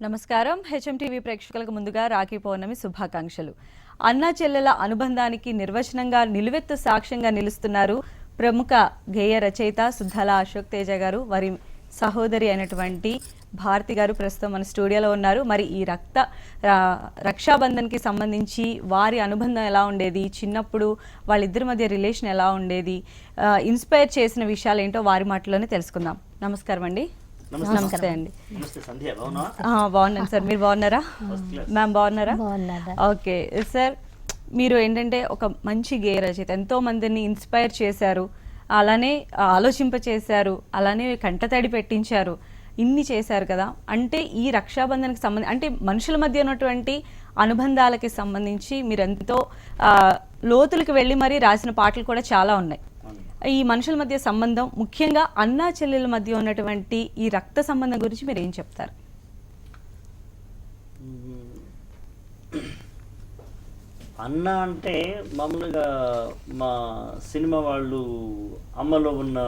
నమస్కారం. హెచ్ఎంటీవీ ప్రేక్షకులకు ముందుగా రాఖీ పౌర్ణమి శుభాకాంక్షలు. అన్నా చెల్లెల అనుబంధానికి నిర్వచనంగా నిలువెత్తు సాక్ష్యంగా నిలుస్తున్నారు ప్రముఖ గేయ రచయిత సుద్దాల అశోక్ తేజ గారు. వారి సహోదరి అయినటువంటి భారతి గారు ప్రస్తుతం మన స్టూడియోలో ఉన్నారు. మరి ఈ రక్షాబంధన్కి సంబంధించి వారి అనుబంధం ఎలా ఉండేది, చిన్నప్పుడు వాళ్ళిద్దరి మధ్య రిలేషన్ ఎలా ఉండేది, ఇన్స్పైర్ చేసిన విషయాలు ఏంటో వారి మాటలోనే తెలుసుకుందాం. నమస్కారం అండి. నమస్తే అండి. బాగున్నాను సార్, మీరు బాగున్నారా? మ్యామ్ బాగున్నారా? ఓకే సార్, మీరు ఏంటంటే ఒక మంచి గేయ రచయిత, ఎంతో మందిని ఇన్స్పైర్ చేశారు, అలానే ఆలోచింపచేశారు, అలానే కంటతడి పెట్టించారు, ఇన్ని చేశారు కదా. అంటే ఈ రక్షాబంధన్కి సంబంధించి, అంటే మనుషుల మధ్య ఉన్నటువంటి అనుబంధాలకి సంబంధించి మీరు ఎంతో లోతులకు వెళ్ళి మరీ రాసిన పాటలు కూడా చాలా ఉన్నాయి. ఈ మనుషుల మధ్య సంబంధం, ముఖ్యంగా అన్నా చెల్లెల మధ్య ఉన్నటువంటి ఈ రక్త సంబంధం గురించి మీరు ఏం చెప్తారు? అన్న అంటే మామూలుగా మా సినిమా వాళ్ళు అమ్మలో ఉన్న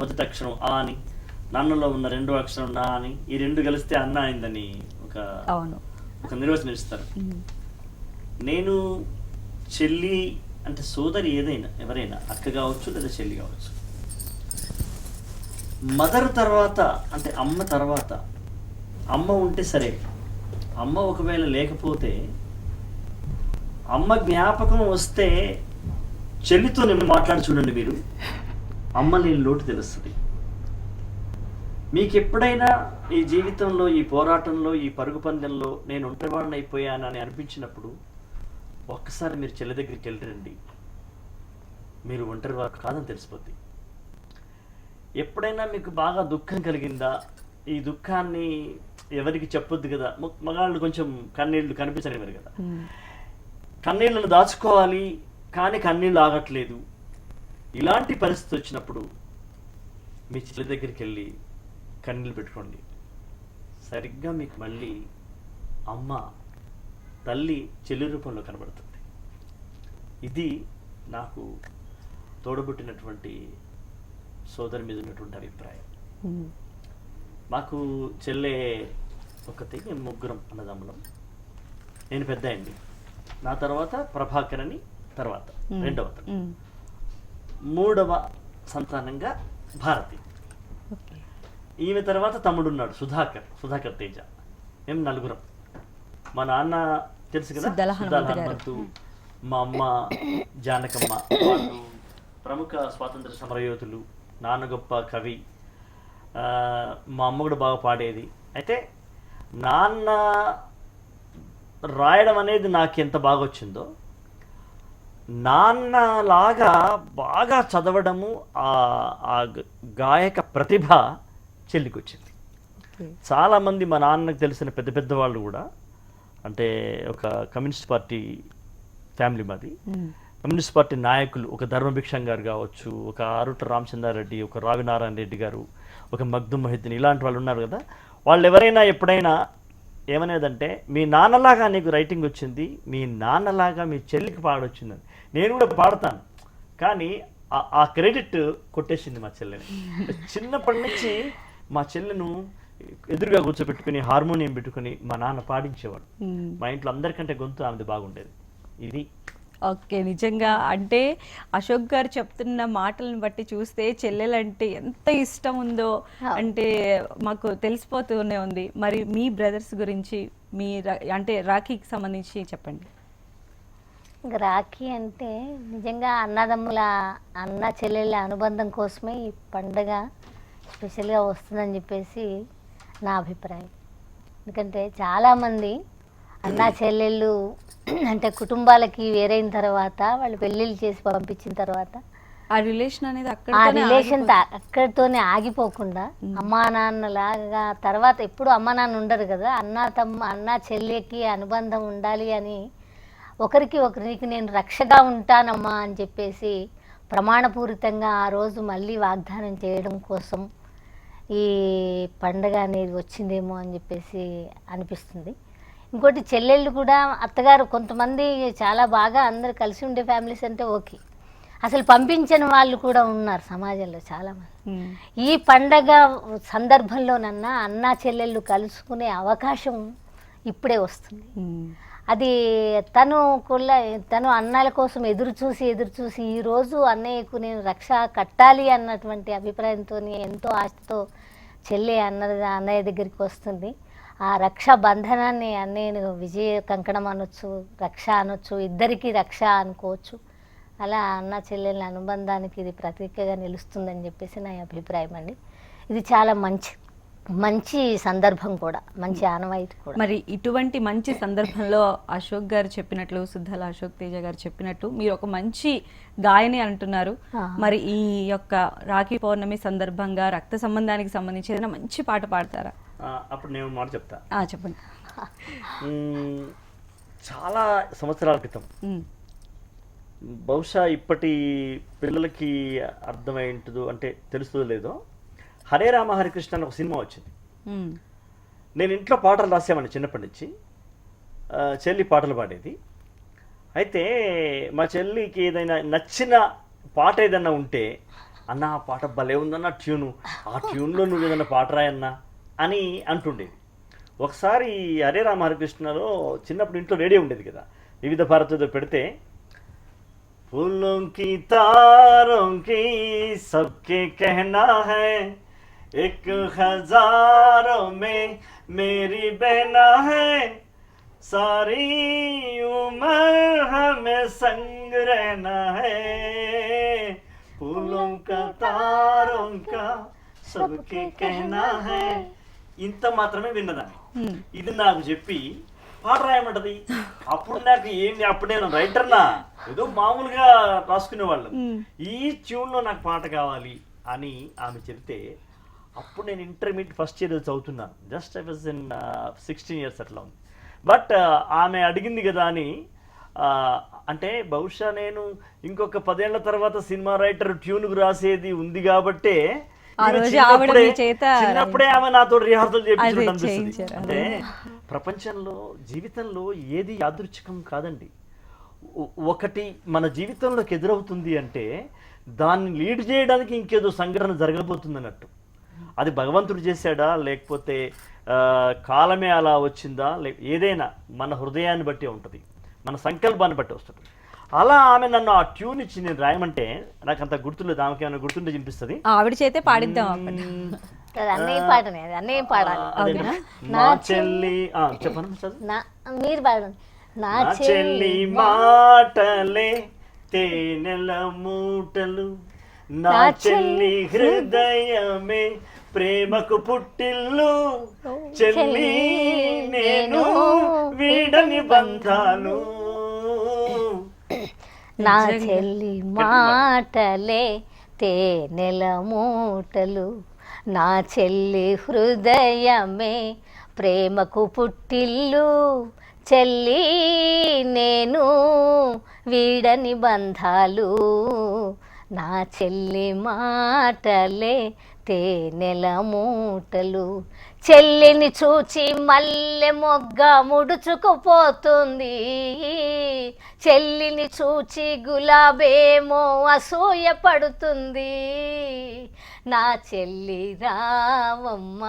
మొదటి అక్షరం ఆ అని, నాన్నలో ఉన్న రెండో అక్షరం నా అని, ఈ రెండు కలిస్తే అన్న అయిందని ఒక నిర్వచనం ఇస్తారు. నేను చెల్లి అంటే సోదరి ఏదైనా, ఎవరైనా అక్క కావచ్చు లేదా చెల్లి కావచ్చు, మదర్ తర్వాత అంటే అమ్మ తర్వాత, అమ్మ ఉంటే సరే, అమ్మ ఒకవేళ లేకపోతే, అమ్మ జ్ఞాపకం వస్తే చెల్లితో నేను మాట్లాడి చూడండి, మీరు అమ్మ లేని లోటు తెలుస్తుంది. మీకు ఎప్పుడైనా ఈ జీవితంలో, ఈ పోరాటంలో, ఈ పరుగు పందెంలో నేను ఒంటరివాడిని అయిపోయానని అనిపించినప్పుడు ఒక్కసారి మీరు చెల్లి దగ్గరికి వెళ్ళరండి, మీరు ఒంటరి వారు కాదని తెలిసిపోద్ది. ఎప్పుడైనా మీకు బాగా దుఃఖం కలిగిందా, ఈ దుఃఖాన్ని ఎవరికి చెప్పొద్దు కదా, మగాళ్ళు కొంచెం కన్నీళ్ళు కనిపించనివ్వరు కదా, కన్నీళ్ళను దాచుకోవాలి కానీ కన్నీళ్ళు ఆగట్లేదు, ఇలాంటి పరిస్థితి వచ్చినప్పుడు మీ చెల్లి దగ్గరికి వెళ్ళి కన్నీళ్ళు పెట్టుకోండి. సరిగ్గా మీకు మళ్ళీ అమ్మ, తల్లి చెల్లి రూపంలో కనబడుతుంది. ఇది నాకు తోడబుట్టినటువంటి సోదరి మీద ఉన్నటువంటి అభిప్రాయం. మాకు చెల్లె ఒకటి, మేము ముగ్గురం అన్నదమ్ములం. నేను పెద్ద అండి, నా తర్వాత ప్రభాకర్ అని తర్వాత రెండవ, మూడవ సంతానంగా భారతి, ఈమె తర్వాత తమ్ముడున్నాడు సుధాకర్ తేజ. మేము నలుగురం. మా నాన్న తెలుసు కదా, సుద్దాల హనుమంతు, మా అమ్మ జానకమ్మ, వాళ్ళు ప్రముఖ స్వాతంత్ర సమరయోధులు, నాన్న గొప్ప కవి, మా అమ్మ కూడా బాగా పాడేది. అయితే నాన్న రాయడం అనేది నాకు ఎంత బాగా వచ్చిందో, నాన్నలాగా బాగా చదవడము, ఆ గాయక ప్రతిభ చెల్లికి వచ్చింది. చాలామంది మా నాన్నకు తెలిసిన పెద్ద పెద్ద వాళ్ళు కూడా, అంటే ఒక కమ్యూనిస్ట్ పార్టీ ఫ్యామిలీ మాది, కమ్యూనిస్ట్ పార్టీ నాయకులు, ఒక ధర్మభిక్షం గారు కావచ్చు, ఒక ఆరుట రామచంద్రారెడ్డి, ఒక రావినారాయణ రెడ్డి గారు, ఒక మగ్దుమ్ మొహిద్దీన్, ఇలాంటి వాళ్ళు ఉన్నారు కదా. వాళ్ళు ఎవరైనా ఎప్పుడైనా ఏమనేదంటే, మీ నాన్నలాగా నీకు రైటింగ్ వచ్చింది, మీ నాన్నలాగా మీ చెల్లికి పాడొచ్చిందని. నేను కూడా పాడతాను, కానీ ఆ క్రెడిట్ కొట్టేసింది మా చెల్లెని. చిన్నప్పటి నుంచి మా చెల్లెను ఎదురుగా కూర్చోబెట్టుకుని హార్మోనియం పెట్టుకుని మా నాన్న పాడించేవాడు. మా ఇంట్లో అందరికంటే గొంతు ఆమెది బాగుండేది. ఇది ఓకే. నిజంగా అంటే అశోక్ గారు చెప్తున్న మాటలను బట్టి చూస్తే చెల్లెలంటే ఎంత ఇష్టం ఉందో అంటే మాకు తెలిసిపోతూనే ఉంది. మరి మీ బ్రదర్స్ గురించి, మీ అంటే రాఖీకి సంబంధించి చెప్పండి. రాఖీ అంటే నిజంగా అన్న చెల్లెళ్ళ అనుబంధం కోసమే ఈ పండుగ స్పెషల్గా వస్తుందని చెప్పేసి నా అభిప్రాయం. ఎందుకంటే చాలామంది అన్నా చెల్లెళ్ళు అంటే కుటుంబాలకి వేరైన తర్వాత, వాళ్ళు పెళ్ళిళ్ళు చేసి పంపించిన తర్వాత ఆ రిలేషన్ అనేది అక్కడితోనే ఆగిపోకుండా, అమ్మా నాన్నలాగా తర్వాత ఎప్పుడు అమ్మా నాన్న ఉండరు కదా, అన్నా చెల్లికి అనుబంధం ఉండాలి అని ఒకరికి నేను రక్షగా ఉంటానమ్మా అని చెప్పేసి ప్రమాణపూరితంగా ఆ రోజు మళ్ళీ వాగ్దానం చేయడం కోసం ఈ పండుగ అనేది వచ్చిందేమో అని చెప్పేసి అనిపిస్తుంది. ఇంకోటి చెల్లెళ్ళు కూడా, అత్తగారు కొంతమంది చాలా బాగా అందరు కలిసి ఉండే ఫ్యామిలీస్ అంటే ఓకే, అసలు పంపించని వాళ్ళు కూడా ఉన్నారు సమాజంలో చాలామంది. ఉమ్, ఈ పండగ సందర్భంలోనన్నా అన్నా చెల్లెళ్ళు కలుసుకునే అవకాశం ఇప్పుడే వస్తుంది. ఉమ్, అది తను అన్నాల కోసం ఎదురు చూసి ఈరోజు అన్నయ్యకు నేను రక్ష కట్టాలి అన్నటువంటి అభిప్రాయంతో ఎంతో ఆశతో చెల్లి అన్నయ్య దగ్గరికి వస్తుంది. ఆ రక్షా బంధనాన్ని అన్నయ్యను విజయ కంకణం అనొచ్చు, రక్ష అనొచ్చు, ఇద్దరికీ రక్ష అనుకోవచ్చు. అలా అన్న చెల్లెళ్ళ అనుబంధానికి ఇది ప్రతీకగా నిలుస్తుందని చెప్పేసి నా అభిప్రాయం అండి. ఇది చాలా మంచి సందర్భం కూడా, మంచి ఆనవాయితీ కూడా. మరి ఇటువంటి మంచి సందర్భంలో అశోక్ గారు చెప్పినట్లు, సుద్దాల అశోక్ తేజ గారు చెప్పినట్టు మీరు ఒక మంచి గాయని అంటున్నారు. మరి ఈ యొక్క రాఖీ పౌర్ణమి సందర్భంగా రక్త సంబంధానికి సంబంధించి ఏదైనా మంచి పాట పాడతారా? అప్పుడు నేను మాట చెప్తా. చెప్పండి. చాలా సంవత్సరాల క్రితం, ఉమ్, బహుశా ఇప్పటి పిల్లలకి అర్థమై ఉంటుందో అంటే తెలుస్తుందో లేదో, హరే రామ హరికృష్ణ అని ఒక సినిమా వచ్చింది. ఉమ్, నేను ఇంట్లో పాటలు రాసామని చిన్నప్పటి నుంచి, చెల్లి పాటలు పాడేది. అయితే మా చెల్లికి ఏదైనా నచ్చిన పాట ఏదన్నా ఉంటే, అన్న ఆ పాట భలే ఉందన్న ట్యూను, ఆ ట్యూన్లో నువ్వు ఏదన్నా పాట రాయన్నా అని అంటుండేది. ఒకసారి హరే రామ హరికృష్ణలో చిన్నప్పుడు ఇంట్లో రేడియో ఉండేది కదా, వివిధ భారతిలో పెడితే, फूलों की तारों की सबके कहना है, एक हजारों में मेरी बहना है, सारी उम्र हमें संग रहना है, फूलों का तारों का सबके कहना है. ఇంత మాత్రమే విన్నదాన్ని. ఇది నాకు చెప్పి పాట రాయమంటది. అప్పుడు నాకు ఏంటి, అప్పుడు నేను రైటర్నా, ఏదో మామూలుగా రాసుకునే వాళ్ళం. ఈ ట్యూన్లో నాకు పాట కావాలి అని ఆమె చెప్తే, అప్పుడు నేను ఇంటర్మీడియట్ ఫస్ట్ ఇయర్ చదువుతున్నాను. Just I was in 16 years అట్లా ఉంది. బట్ ఆమె అడిగింది కదా అని, అంటే బహుశా నేను ఇంకొక 10 ఏళ్ల తర్వాత సినిమా రైటర్ ట్యూన్కు రాసేది ఉంది కాబట్టే చిన్నప్పుడే ఆమె నాతో రిహార్సల్ చేయించినట్టు అనిపిస్తుంది. అంటే ప్రపంచంలో, జీవితంలో ఏది యాదృచ్ఛికం కాదండి. ఒకటి మన జీవితంలోకి ఎదురవుతుంది అంటే దాన్ని లీడ్ చేయడానికి ఇంకేదో సంఘటన జరగబోతుంది అన్నట్టు. అది భగవంతుడు చేశాడా, లేకపోతే కాలమే అలా వచ్చిందా, ఏదైనా మన హృదయాన్ని బట్టి ఉంటుంది, మన సంకల్పాన్ని బట్టి వస్తుంది. అలా ఆమె నన్ను ఆ ట్యూన్ ఇచ్చి నేను రాయమంటే నాకు అంత గుర్తులేదు. ఆమెకి ఏమైనా గుర్తుంటే వినిపిస్తుంది. ఆవిడ చేతే పాడిద్దాం. అన్నయ్య పాటనే, అన్నయ్య పాడాలి. నా చెల్లి చెప్పండి, మీరు పాడండి. నా చెల్లి మాటలే తేనెల మూటలు, నా చెల్లి హృదయమే ప్రేమకు పుట్టిల్లు, చెల్లి నేను వీడని బంధాలు. నా చెల్లి మాటలే తేనెల మూటలు, నా చెల్లి హృదయమే ప్రేమకు పుట్టిల్లు, చెల్లి నేను వీడని బంధాలు, నా చెల్లి మాటలే తేనెల మూటలు. చెల్లిని చూచి మల్లె మొగ్గ ముడుచుకుపోతుంది, చెల్లిని చూచి గులాబేమో అసూయ పడుతుంది, నా చెల్లి రావమ్మ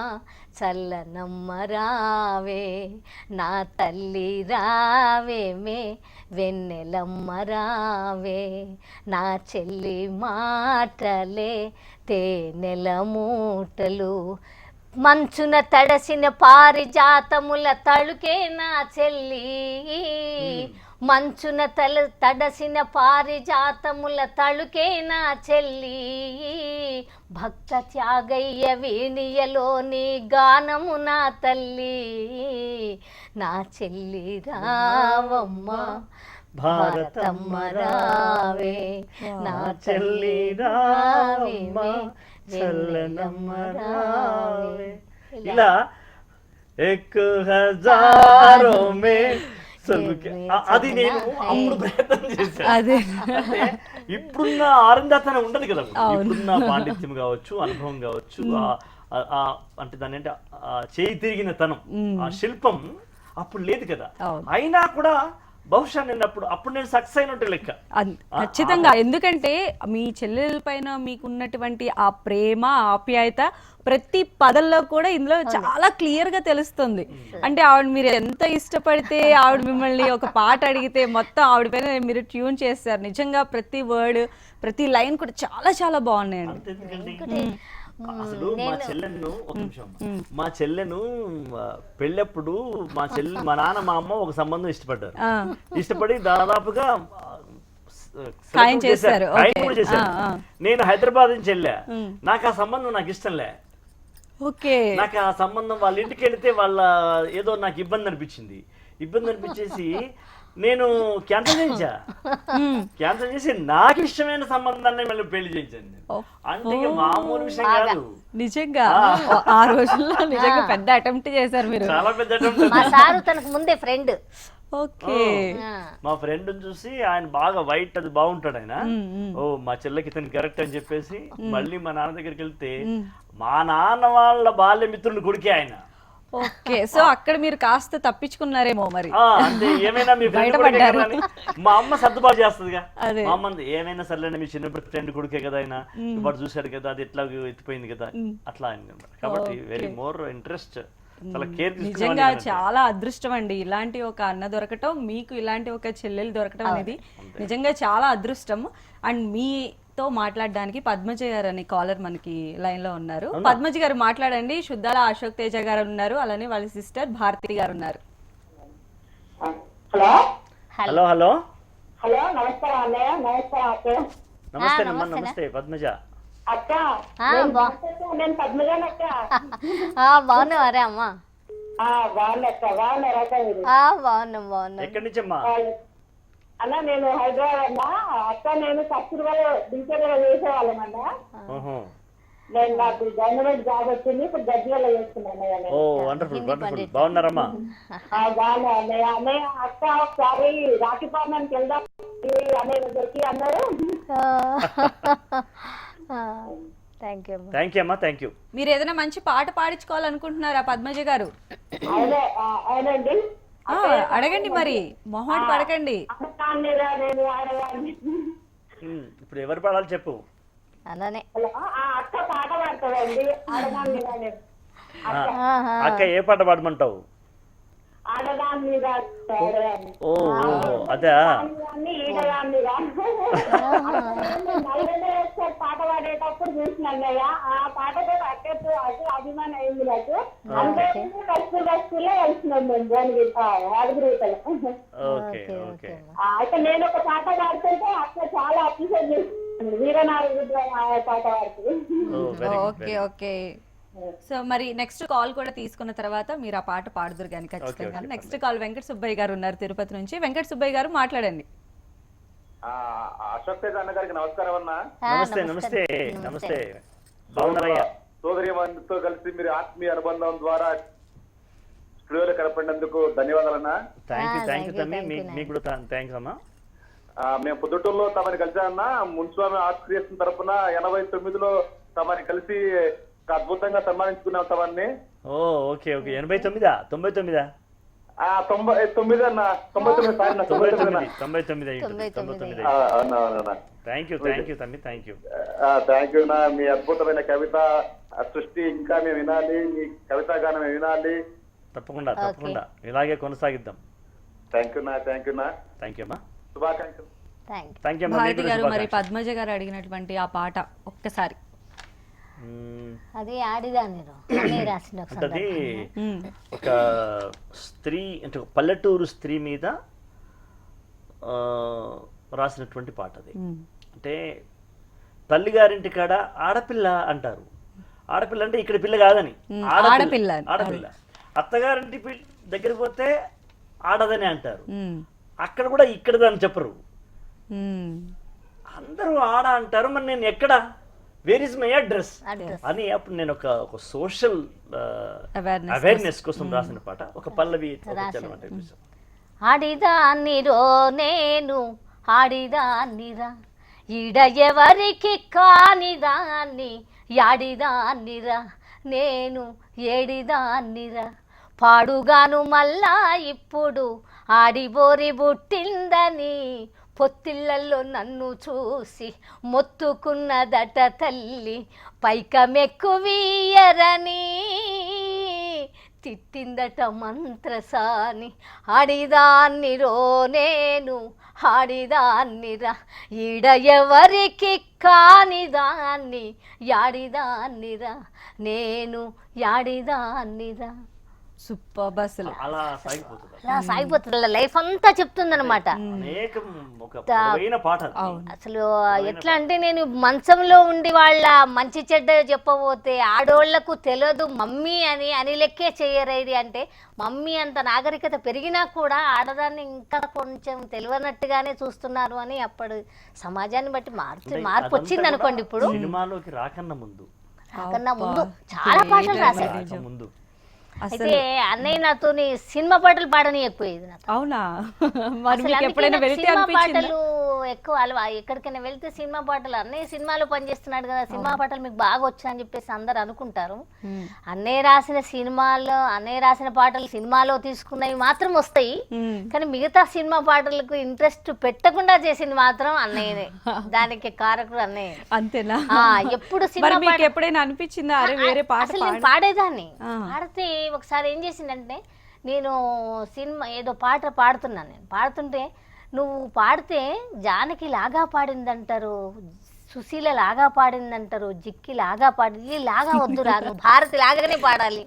చల్లనమ్మ రావే, నా తల్లి రావేమే వెన్నెలమ్మ రావే, నా చెల్లి మాటలే తేనెల మూటలు, మంచున తడసిన పారిజాతముల తళుకే నా చెల్లి, మంచున తడసిన పారిజాతముల తళుకే నా చెల్లి, భక్త త్యాగయ్య వీణియలోని గానము నా తల్లి, నా చెల్లి రావమ్మ భారతమ్మ రావే, నా చెల్లి రావమ్మ చల్లనమ్మ రావే. ఇలా ఎక్ హజారో మే అది నేను అప్పుడు ప్రయత్నం చేశాను. అంటే ఇప్పుడున్న ఆనందతనం ఉండదు కదా, ఇప్పుడున్న పాండిత్యం కావచ్చు, అనుభవం కావచ్చు, అంటే దాని అంటే చేయి తిరిగిన తనం, ఆ శిల్పం అప్పుడు లేదు కదా. అయినా కూడా బహుశా నేను అప్పుడు నేను సక్సెస్ అయినట్టు లెక్క. ఖచ్చితంగా. ఎందుకంటే మీ చెల్లెల పైన మీకున్నటువంటి ఆ ప్రేమ ఆప్యాయత ప్రతి పదంలో కూడా ఇందులో చాలా క్లియర్ గా తెలుస్తుంది. అంటే ఆవిడ మీరు ఎంత ఇష్టపడితే ఆవిడ మిమ్మల్ని ఒక పాట అడిగితే మొత్తం ఆవిడ పైన మీరు ట్యూన్ చేస్తారు. నిజంగా ప్రతి వర్డ్ ప్రతి లైన్ కూడా చాలా చాలా బాగున్నాయండి. అంతేందుకండి, అసలు మా చెల్లెను పెళ్ళప్పుడు మా నాన్న మా అమ్మ ఒక సంబంధం ఇష్టపడ్డారు. ఇష్టపడి దాదాపుగా ఖాయం చేశారు. నేను హైదరాబాద్ నుంచి వెళ్ళా. నాకు ఆ సంబంధం నాకు ఇష్టంలే. ఓకే, నాకు ఆ సంబంధం వాళ్ళ ఇంటికి వెళితే వాళ్ళ ఏదో నాకు ఇబ్బంది అనిపించేసి నేను క్యాన్సల్ చేసి నాకు ఇష్టమైన సంబంధాన్ని మళ్ళీ పెళ్లి చేయించాను. అంటే మామూలు విషయం కాదు నిజంగా. ఆ రోజుల్లో నిజంగా పెద్ద అటెంప్ట్ చేశారు మీరు. చాలా పెద్ద అటెంప్ట్. మా సారు తనకు ముందే ఫ్రెండ్. ఓకే, మా ఫ్రెండ్ చూసి ఆయన బాగా వైట్ అది బాగుంటాడు ఆయన. ఓ మా చెల్లెకి ఇతను కరెక్ట్ అని చెప్పేసి మళ్ళీ మా నాన్న దగ్గరికి వెళ్తే మా నాన్న వాళ్ళ బాల్య మిత్రుని కొడుకే ఆయన. ఓకే, సో అక్కడ మీరు కాస్త తప్పించుకున్నారేమో మరి. అంటే ఏమైనా మీ ఫ్రెండ్ మా అమ్మ సర్దుబాటు చేస్తుందిగా. మా అమ్మ ఏమైనా సర్లేండి మీ చిన్నప్పుడు ఫ్రెండ్ కొడుకే కదా ఆయన, వాడు చూశాడు కదా అది ఎట్లా ఎత్తిపోయింది కదా అట్లా ఆయన. కాబట్టి వెరీ మోర్ ఇంట్రెస్ట్, చాలా కేర్. నిజంగా చాలా అదృష్టం అండి ఇలాంటి ఒక అన్న దొరకటం, మీకు ఇలాంటి ఒక చెల్లెలు దొరకటం అనేది నిజంగా చాలా అదృష్టం. అండ్ మీతో మాట్లాడడానికి పద్మజ గారు అనే కాలర్ మనకి లైన్ లో ఉన్నారు. పద్మజ గారు మాట్లాడండి. శుద్ధాల అశోక్ తేజ గారు ఉన్నారు, అలానే వాళ్ళ సిస్టర్ భారతి గారు ఉన్నారు. హలో హలో హలో, నమస్కారం అన్నయ్య. నమస్కారం అక్క. నమస్తే అమ్మా. నమస్తే పద్మజ. అక్క నేను పద్మజాన్ అక్క. బాగున్నావారే అమ్మా? బాగున్నా అక్క. బాగున్నారా అక్క మీరు? బాగున్నాం. ఎక్కడి నుంచి అమ్మా? అన్న నేను హైదరాబాద్ అన్నా. అక్క నేను కస్తూర్బాలో టీచర్ చేసేవాళ్ళం అన్న. నేను నాకు గవర్నమెంట్ జాబ్ వచ్చింది, ఇప్పుడు గజ్వేల్లో చేస్తున్నాను. ఓ వండర్ఫుల్ వండర్ఫుల్. బాగున్నారమ్మా? బాగున్నా అన్నయ్య. అన్నయ్య అక్క ఒకసారి రాఖీ పౌర్ణమికి వెళ్దాం అన్నయ్య దగ్గరికి అన్నారు. థ్యాంక్ యూ అమ్మా. Thank you. మీరు ఏదైనా మంచి పాట పాడించుకోవాలనుకుంటున్నారా పద్మజ గారు? అవునండి. అడగండి మరి, మొహమాట పడకండి. ఇప్పుడు ఎవరు పాడాలి చెప్పు. అలానే అక్క పాట పాడుతుందండి. అక్క ఏ పాట పాడమంటావు? ఆడదాని మీద ఓ అదా పాట పాడేటప్పుడు చూసినయ్య. ఆ పాటతో అక్కతో అటు అభిమానం అయింది నాకు. అందరూ కస్తూర్లో వెళ్తున్నాం మేము జోన్గిరి. అయితే నేను ఒక పాట పాడుతుంటే అక్క చాలా అప్రిషియేట్ చేస్తుంది. వీరనారాయణ పాట పాడుతుంది. Okay okay. సో మరి నెక్స్ట్ కాల్ కూడా తీసుకున్న తర్వాత మీరు ఆ పాట పాడుదురు కానీ ఖచ్చితంగా. నెక్స్ట్ కాల్ వెంకట సుబ్బయ్య గారు ఉన్నారు తిరుపతి నుంచి. వెంకట సుబ్బయ్య గారు మాట్లాడండి. అశోక్ తేజ అన్న గారికి నమస్కారం అన్న. నమస్తే నమస్తే నమస్తే. బాగున్నారయ్యా? సోదరితో కలిసి మీరు ఆత్మీయ అనుబంధం ద్వారా స్టూడియోలో కలపడినందుకు ధన్యవాదాలన్నా. థ్యాంక్ యూ తమ్మి. మీకు కూడా థ్యాంక్స్ అమ్మా. మేము పొద్దుటూరులో తమని కలిసామన్నా. మున్స్వామి ఆర్ట్స్ క్రియేషన్ తరఫున 89లో తమని కలిసి అద్భుతంగా సన్మానించుకున్నాం తమని. ఓ ఓకే ఓకే. 89 99 అన్న. 99. థ్యాంక్ యూ తమ్మి. థ్యాంక్ యూ నా. మీ అద్భుతమైన కవిత సృష్టి ఇంకా మేము వినాలి. మీ కవితా గానం మేము వినాలి. తప్పకుండా ఇలాగే కొనసాగిద్దాం. థ్యాంక్ యూ నా. అమ్మా. శుభాకాంక్షలు. థ్యాంక్ యూ భారతి గారు. మరి పద్మజ గారు అడిగినటువంటి ఆ పాట ఒక్కసారి. అది ఆడిదాన్ని అంటే ఒక స్త్రీ, అంటే ఒక పల్లెటూరు స్త్రీ మీద రాసినటువంటి పాట అది. అంటే తల్లిగారింటి కాడ ఆడపిల్ల అంటారు. ఆడపిల్ల అంటే ఇక్కడ పిల్ల కాదని, ఆడపిల్ల. అత్తగారింటి దగ్గరికి పోతే ఆడదని అంటారు. అక్కడ కూడా ఇక్కడదని చెప్పరు, అందరూ ఆడ అంటారు. మరి నేను ఎక్కడ, వేర్ ఇస్ మై అడ్రస్ అని అప్పుడు నేను ఒక సోషల్ అవేర్నెస్ కోసం రాసిన పాట. ఒక పల్లవి ఆడిదాన్నిరో నేను ఆడిదాన్నిరా, ఈడ ఎవరికి కానిదాన్ని యాడిదాన్నిరా, నేను ఏడిదాన్నిరా, పాడుగాను మళ్ళా ఇప్పుడు ఆడిబోరి పుట్టిందని పొత్తిళ్లలో నన్ను చూసి మొత్తుకున్నదట తల్లి పైకమెక్కువీయరని తిట్టిందట మంత్రసాని ఆడిదాన్నిరో నేను ఆడిదాన్నిరా ఈడ ఎవరికి కానిదాన్ని యాడిదాన్నిరా నేను యాడిదాన్నిరా. సూపర్ అసలు. అలా సాగిపోతుంది. అలా సాగిపోతుంది, లైఫ్ అంతా చెప్తుందన్నమాట. అనేకం ఒక పొడవైన పాట అది. అసలు ఎట్లా అంటే నేను మంచంలో ఉండి వాళ్ళ మంచి చెడ్డ చెప్పబోతే ఆడోళ్లకు తెలియదు మమ్మీ అని లెక్కే చేయరేది అంటే మమ్మీ అంత నాగరికత పెరిగినా కూడా ఆడదాన్ని ఇంకా కొంచెం తెలియనట్టుగానే చూస్తున్నారు అని అప్పుడు సమాజాన్ని బట్టి మార్పు వచ్చింది అనుకోండి. ఇప్పుడు సినిమాలోకి రాకన్నా ముందు చాలా పాటలు రాశారు. ముందు అయితే అన్నయ్య నాతో సినిమా పాటలు పాడనీయకపోయేది నాకు. అవునా? మరి అసలు మీకు అందుకే ఎప్పుడైనా నాకు వెళ్తే సినిమా అనిపించిందా? పాటలు ఎక్కువ ఎక్కడికైనా వెళ్తే సినిమా పాటలు అన్నయ్య సినిమాలో పనిచేస్తున్నాడు కదా, సినిమా పాటలు మీకు బాగా వచ్చా అని చెప్పేసి అందరు అనుకుంటారు. అన్నయ్య రాసిన సినిమాల్లో అన్నయ్య రాసిన పాటలు సినిమాలో తీసుకున్నవి మాత్రం వస్తాయి, కానీ మిగతా సినిమా పాటలకు ఇంట్రెస్ట్ పెట్టకుండా చేసింది మాత్రం అన్నయ్యనే. దానికి కారకుడు అన్నయ్య. అంతేనా? ఎప్పుడు మరి సినిమా మీకు ఎప్పుడైనా అనిపించిందా అరే వేరే పాట అసలు నేను పాడేదాన్ని. పాడితే ఒకసారి ఏం చేసిందంటే నేను సినిమా ఏదో పాట పాడుతున్నాను, నేను పాడుతుంటే నువ్వు పాడితే జానకి లాగా పాడిందంటారు, సుశీల లాగా పాడిందంటారు, జిక్కి లాగా పాడింది, లాగా వద్దురా నువ్వు భారతి లాగానే పాడాలి,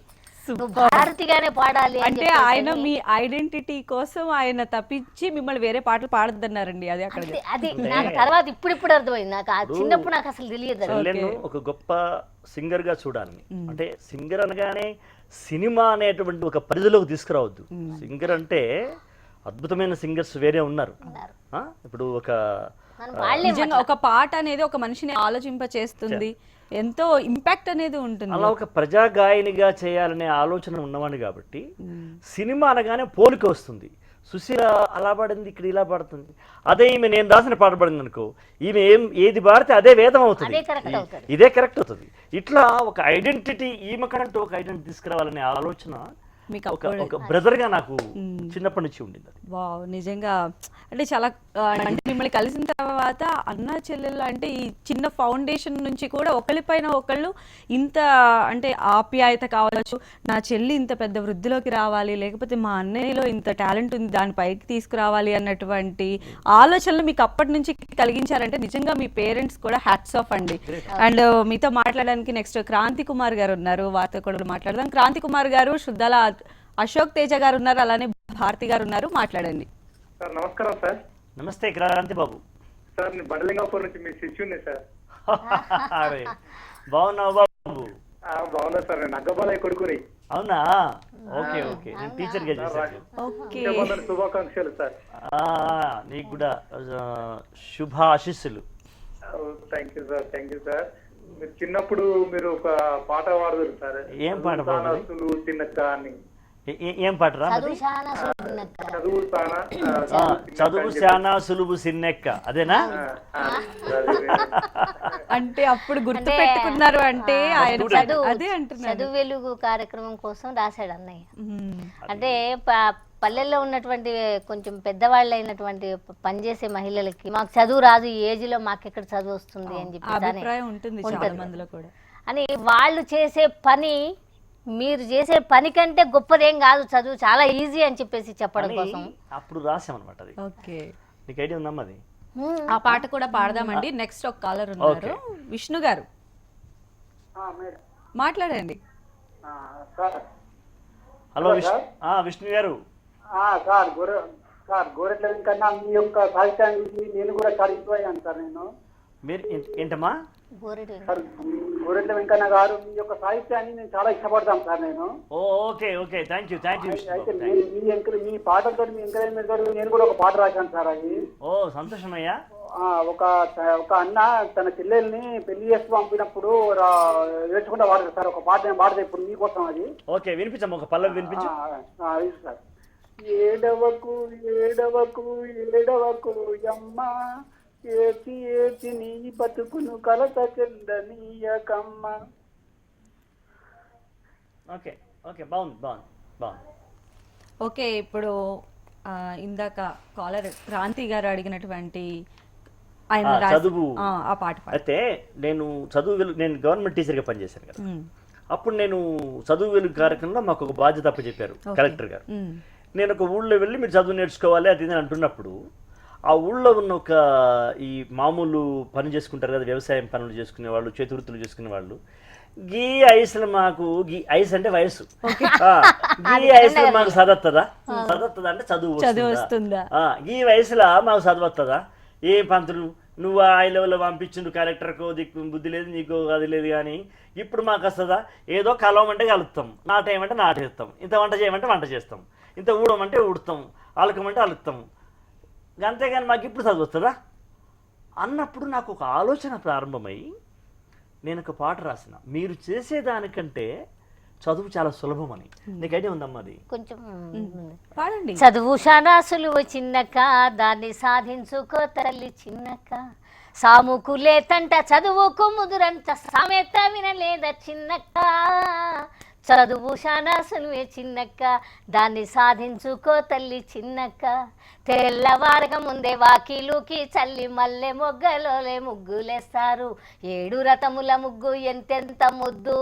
నువ్వు భారతిగానే పాడాలి అంటే ఆయన మీ ఐడెంటిటీ కోసం ఆయన తప్పించి మిమ్మల్ని వేరే పాటలు పాడద్దన్నారండి. అది అక్కడ అది నాకు తర్వాత ఇప్పుడు అర్థమైంది. నాకు చిన్నప్పుడు నాకు అసలు తెలియదు. చెల్లెను ఒక గొప్ప సింగర్ గా చూడాలి. అంటే సింగర్ అనగానే సినిమా అనేటువంటి ఒక పరిధిలోకి తీసుకురావద్దు. సింగర్ అంటే అద్భుతమైన సింగర్స్ వేరే ఉన్నారు. ఇప్పుడు ఒక నిజంగా ఒక పాట అనేది ఒక మనిషిని ఆలోచింప చేస్తుంది, ఎంతో ఇంపాక్ట్ అనేది ఉంటుంది. అలా ఒక ప్రజా గాయనిగా చేయాలనే ఆలోచన ఉన్నవాడిని కాబట్టి సినిమా అనగానే పోలిక వస్తుంది. సుశీల అలా పాడింది, ఇక్కడ ఇలా పాడుతుంది. అదే ఈమె నేను రాసిన పాట పడింది అనుకో, ఈమె ఏది పాడితే అదే వేదం అవుతుంది, ఇదే కరెక్ట్ అవుతుంది. ఇట్లా ఒక ఐడెంటిటీ, ఈమెకంటూ ఒక ఐడెంటిటీ తీసుకురావాలనే ఆలోచన ఒక బ్రదర్ గా నాకు చిన్నప్పటి నుంచి ఉండింది. వావ్, నిజంగా అంటే చాలా అంటే మిమ్మల్ని కలిసిన తర్వాత అన్న చెల్లెళ్ళు అంటే ఈ చిన్న ఫౌండేషన్ నుంచి కూడా ఒకళ్ళపైన ఒకళ్ళు ఇంత అంటే ఆప్యాయత కావచ్చు, నా చెల్లి ఇంత పెద్ద వృద్ధిలోకి రావాలి, లేకపోతే మా అన్నయ్యలో ఇంత టాలెంట్ ఉంది దాని పైకి తీసుకురావాలి అన్నటువంటి ఆలోచనలు మీకు అప్పటి నుంచి కలిగించారంటే నిజంగా మీ పేరెంట్స్ కూడా హ్యాట్స్ ఆఫ్ అండి. అండ్ మీతో మాట్లాడడానికి నెక్స్ట్ క్రాంతి కుమార్ గారు ఉన్నారు, వారితో కూడా మాట్లాడదాం. క్రాంతి కుమార్ గారు, శుద్ధాల అశోక్ తేజ గారు ఉన్నారు, అలానే భారతి గారు ఉన్నారు, మాట్లాడండి. సార్ నమస్కారం సార్. నమస్తే క్రాంతి బాబు. సార్ నేను బండలింగాపూర్ నుంచి మీ శిష్యుని సార్. బాగున్నావు బాబు? బాగున్నా సార్, నేను అగ్గబాలయ్య కొడుకుని. అవునా? ఓకే ఓకే, నేను టీచర్ గా చేశాను. శుభాకాంక్షలు సార్. నీకు కూడా శుభాశిస్సులు. Thank you sir, thank you sir. మీరు చిన్నప్పుడు మీరు ఒక పాట పాడదు సార్. ఏం పాట పాడారు? తిన్నక్క అని. ఏం పాటరా? చదువు చాలా సులువు సిన్నెక్క, అదేనా? అంటే అప్పుడు గుర్తు పెట్టుకున్నారు అంటే ఆయన అదే అంటున్నారు. చదువు వెలుగు కార్యక్రమం కోసం రాశాడు అన్నయ్య. అంటే పల్లెల్లో ఉన్నటువంటి కొంచెం పెద్దవాళ్ళు అయినటువంటి పనిచేసే మహిళలకి మాకు చదువు రాదు, ఈ ఏజ్ లో మాకెక్కడ చదువు వస్తుంది అని చెప్పి అని వాళ్ళు చేసే పని, మీరు చేసే పని కంటే గొప్పదేం కాదు చదువు, చాలా ఈజీ అని చెప్పేసి చెప్పడం కోసం అప్పుడు రాసాం అనమాట. అది ఓకే, నీకు ఐడియా ఉందమ్మా? అది ఆ పాట కూడా పాడదామండి. నెక్స్ట్ ఒక కాలర్ ఉన్నారు, విష్ణు గారు, మాట్లాడండి. హలో విష్ణు గారు. సార్ గోరెట్ల వెంకన్న మీ యొక్క సాహిత్యాన్ని నేను కూడా చాలా ఇష్టమయ్యాను సార్. నేను మీరు ఏంటమ్మా? గోరెట్ల వెంకన్న గారు మీ యొక్క సాహిత్యాన్ని నేను చాలా ఇష్టపడతాను సార్. నేను okay okay, thank you thank you. అయితే మీ పాటలతో మీ ఎంకరేజ్మెంట్ తోటి నేను కూడా ఒక పాట రాశాను సార్. అది సంతోషమయ్యా. ఒక అన్న తన చెల్లెల్ని పెళ్లి చేస్తూ పంపినప్పుడు ఏడ్చుకుంటా వాడతారు సార్. ఒక పాట నేను పాడతా ఇప్పుడు మీకోసం. అది ఓకే, వినిపించమ్మా, ఒక పల్లవి వినిపించు సార్. ఏడవకు ఏడవకు ఏడవకు యమ్మ, ఏచి ఏచి నీ బతుకును కలత చెందనీయకమ్మ. ఓకే ఓకే, బాగుంది బాగుంది. బాగుంది. ఓకే, ఇప్పుడు ఇందాక కాలర్ క్రాంతి గారు అడిగినటువంటి ఆయన చదువు ఆ పాట అయితే నేను గవర్నమెంట్ టీచర్గా పనిచేశాను కదా. అప్పుడు నేను చదువు వెలుగు కార్యక్రమంలో మాకు ఒక బాధ్యత అప్పచెప్పారు కలెక్టర్ గారు. నేను ఒక ఊళ్ళో వెళ్ళి మీరు చదువు నేర్చుకోవాలి అది ఇది అంటున్నప్పుడు ఆ ఊళ్ళో ఉన్న ఒక ఈ మామూలు పని చేసుకుంటారు కదా, వ్యవసాయం పనులు చేసుకునే వాళ్ళు, చేతి వృత్తులు చేసుకునే వాళ్ళు, గీ ఐసులు మాకు ఐస్ అంటే వయసు, గీ ఐసులు మాకు చదవత్తదా అంటే చదువు వస్తుందా, ఈ వయసులో మాకు చదవత్తదా, ఏ పంతులు నువ్వు ఆ లెవెల్లో పంపించిండు కలెక్టర్కో దిక్కు బుద్ధి లేదు నీకు అది లేదు, కానీ ఇప్పుడు మాకు వస్తుందా, ఏదో కలవమంటే కలుపుతాం, నాటేయమంటే నాటేస్తాం, ఇంత వంట చేయమంటే వంట చేస్తాం, ఇంత ఊడమంటే ఊడుతాం, అలకమంటే అలుకుతాం, అంతేగాని మాకు ఇప్పుడు చదువు వస్తుందా అన్నప్పుడు నాకు ఒక ఆలోచన ప్రారంభమై నేను ఒక పాట రాసిన, మీరు చేసేదానికంటే చదువు చాలా సులభమని. నీకు ఐడియా ఉందమ్మా అది? కొంచెం పాడండి. చదువు చాలా సులువు చిన్నక, దాన్ని సాధించుకో తల్లి చిన్నక, సాముకులే తంట చదువుకు ముదురంట, సామెత వినలేదా చిన్నక్క, చదువు చాలా సులువే చిన్నక్క, దాన్ని సాధించుకో తల్లి చిన్నక్క, తెల్లవారగా ముందే వాకిలుకి చల్లి మల్లె మొగ్గలోలే ముగ్గులేస్తారు, 7 రథముల ముగ్గు ఎంతెంత ముద్దు,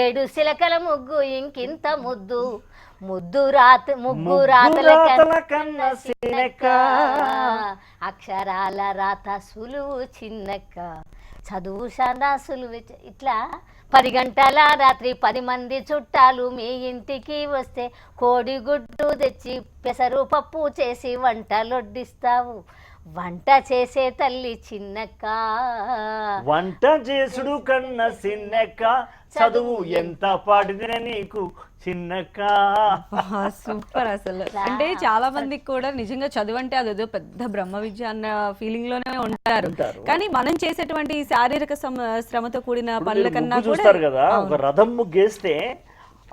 7 శిలకల ముగ్గు ఇంకింత ముద్దు, ముగ్గు రాతల కన్నా చిన్నక్క, అక్షరాల రాత సులువు చిన్నక్క, చదువు చాలా సులువు. ఇట్లా 10 గంటల రాత్రి 10 మంది చుట్టాలు మీ ఇంటికి వస్తే కోడిగుడ్డు తెచ్చి పెసరు పప్పు చేసి వంటలొడ్డిస్తావు, వంట చేసే తల్లి చిన్నక్క, వంట చేసుడు కన్నా చిన్నక్క, చదువు ఎంత పాటిదిన నీకు చిన్నక్క. సూపర్. అసలు అంటే చాలా మందికి కూడా నిజంగా చదువు అంటే అదేదో పెద్ద బ్రహ్మ విద్య అన్న ఫీలింగ్ లోనే ఉంటారు, కానీ మనం చేసేటువంటి శారీరక శ్రమతో కూడిన పనుల కన్నా చూస్తారు కదా, ఒక రథం ముగ్గేస్తే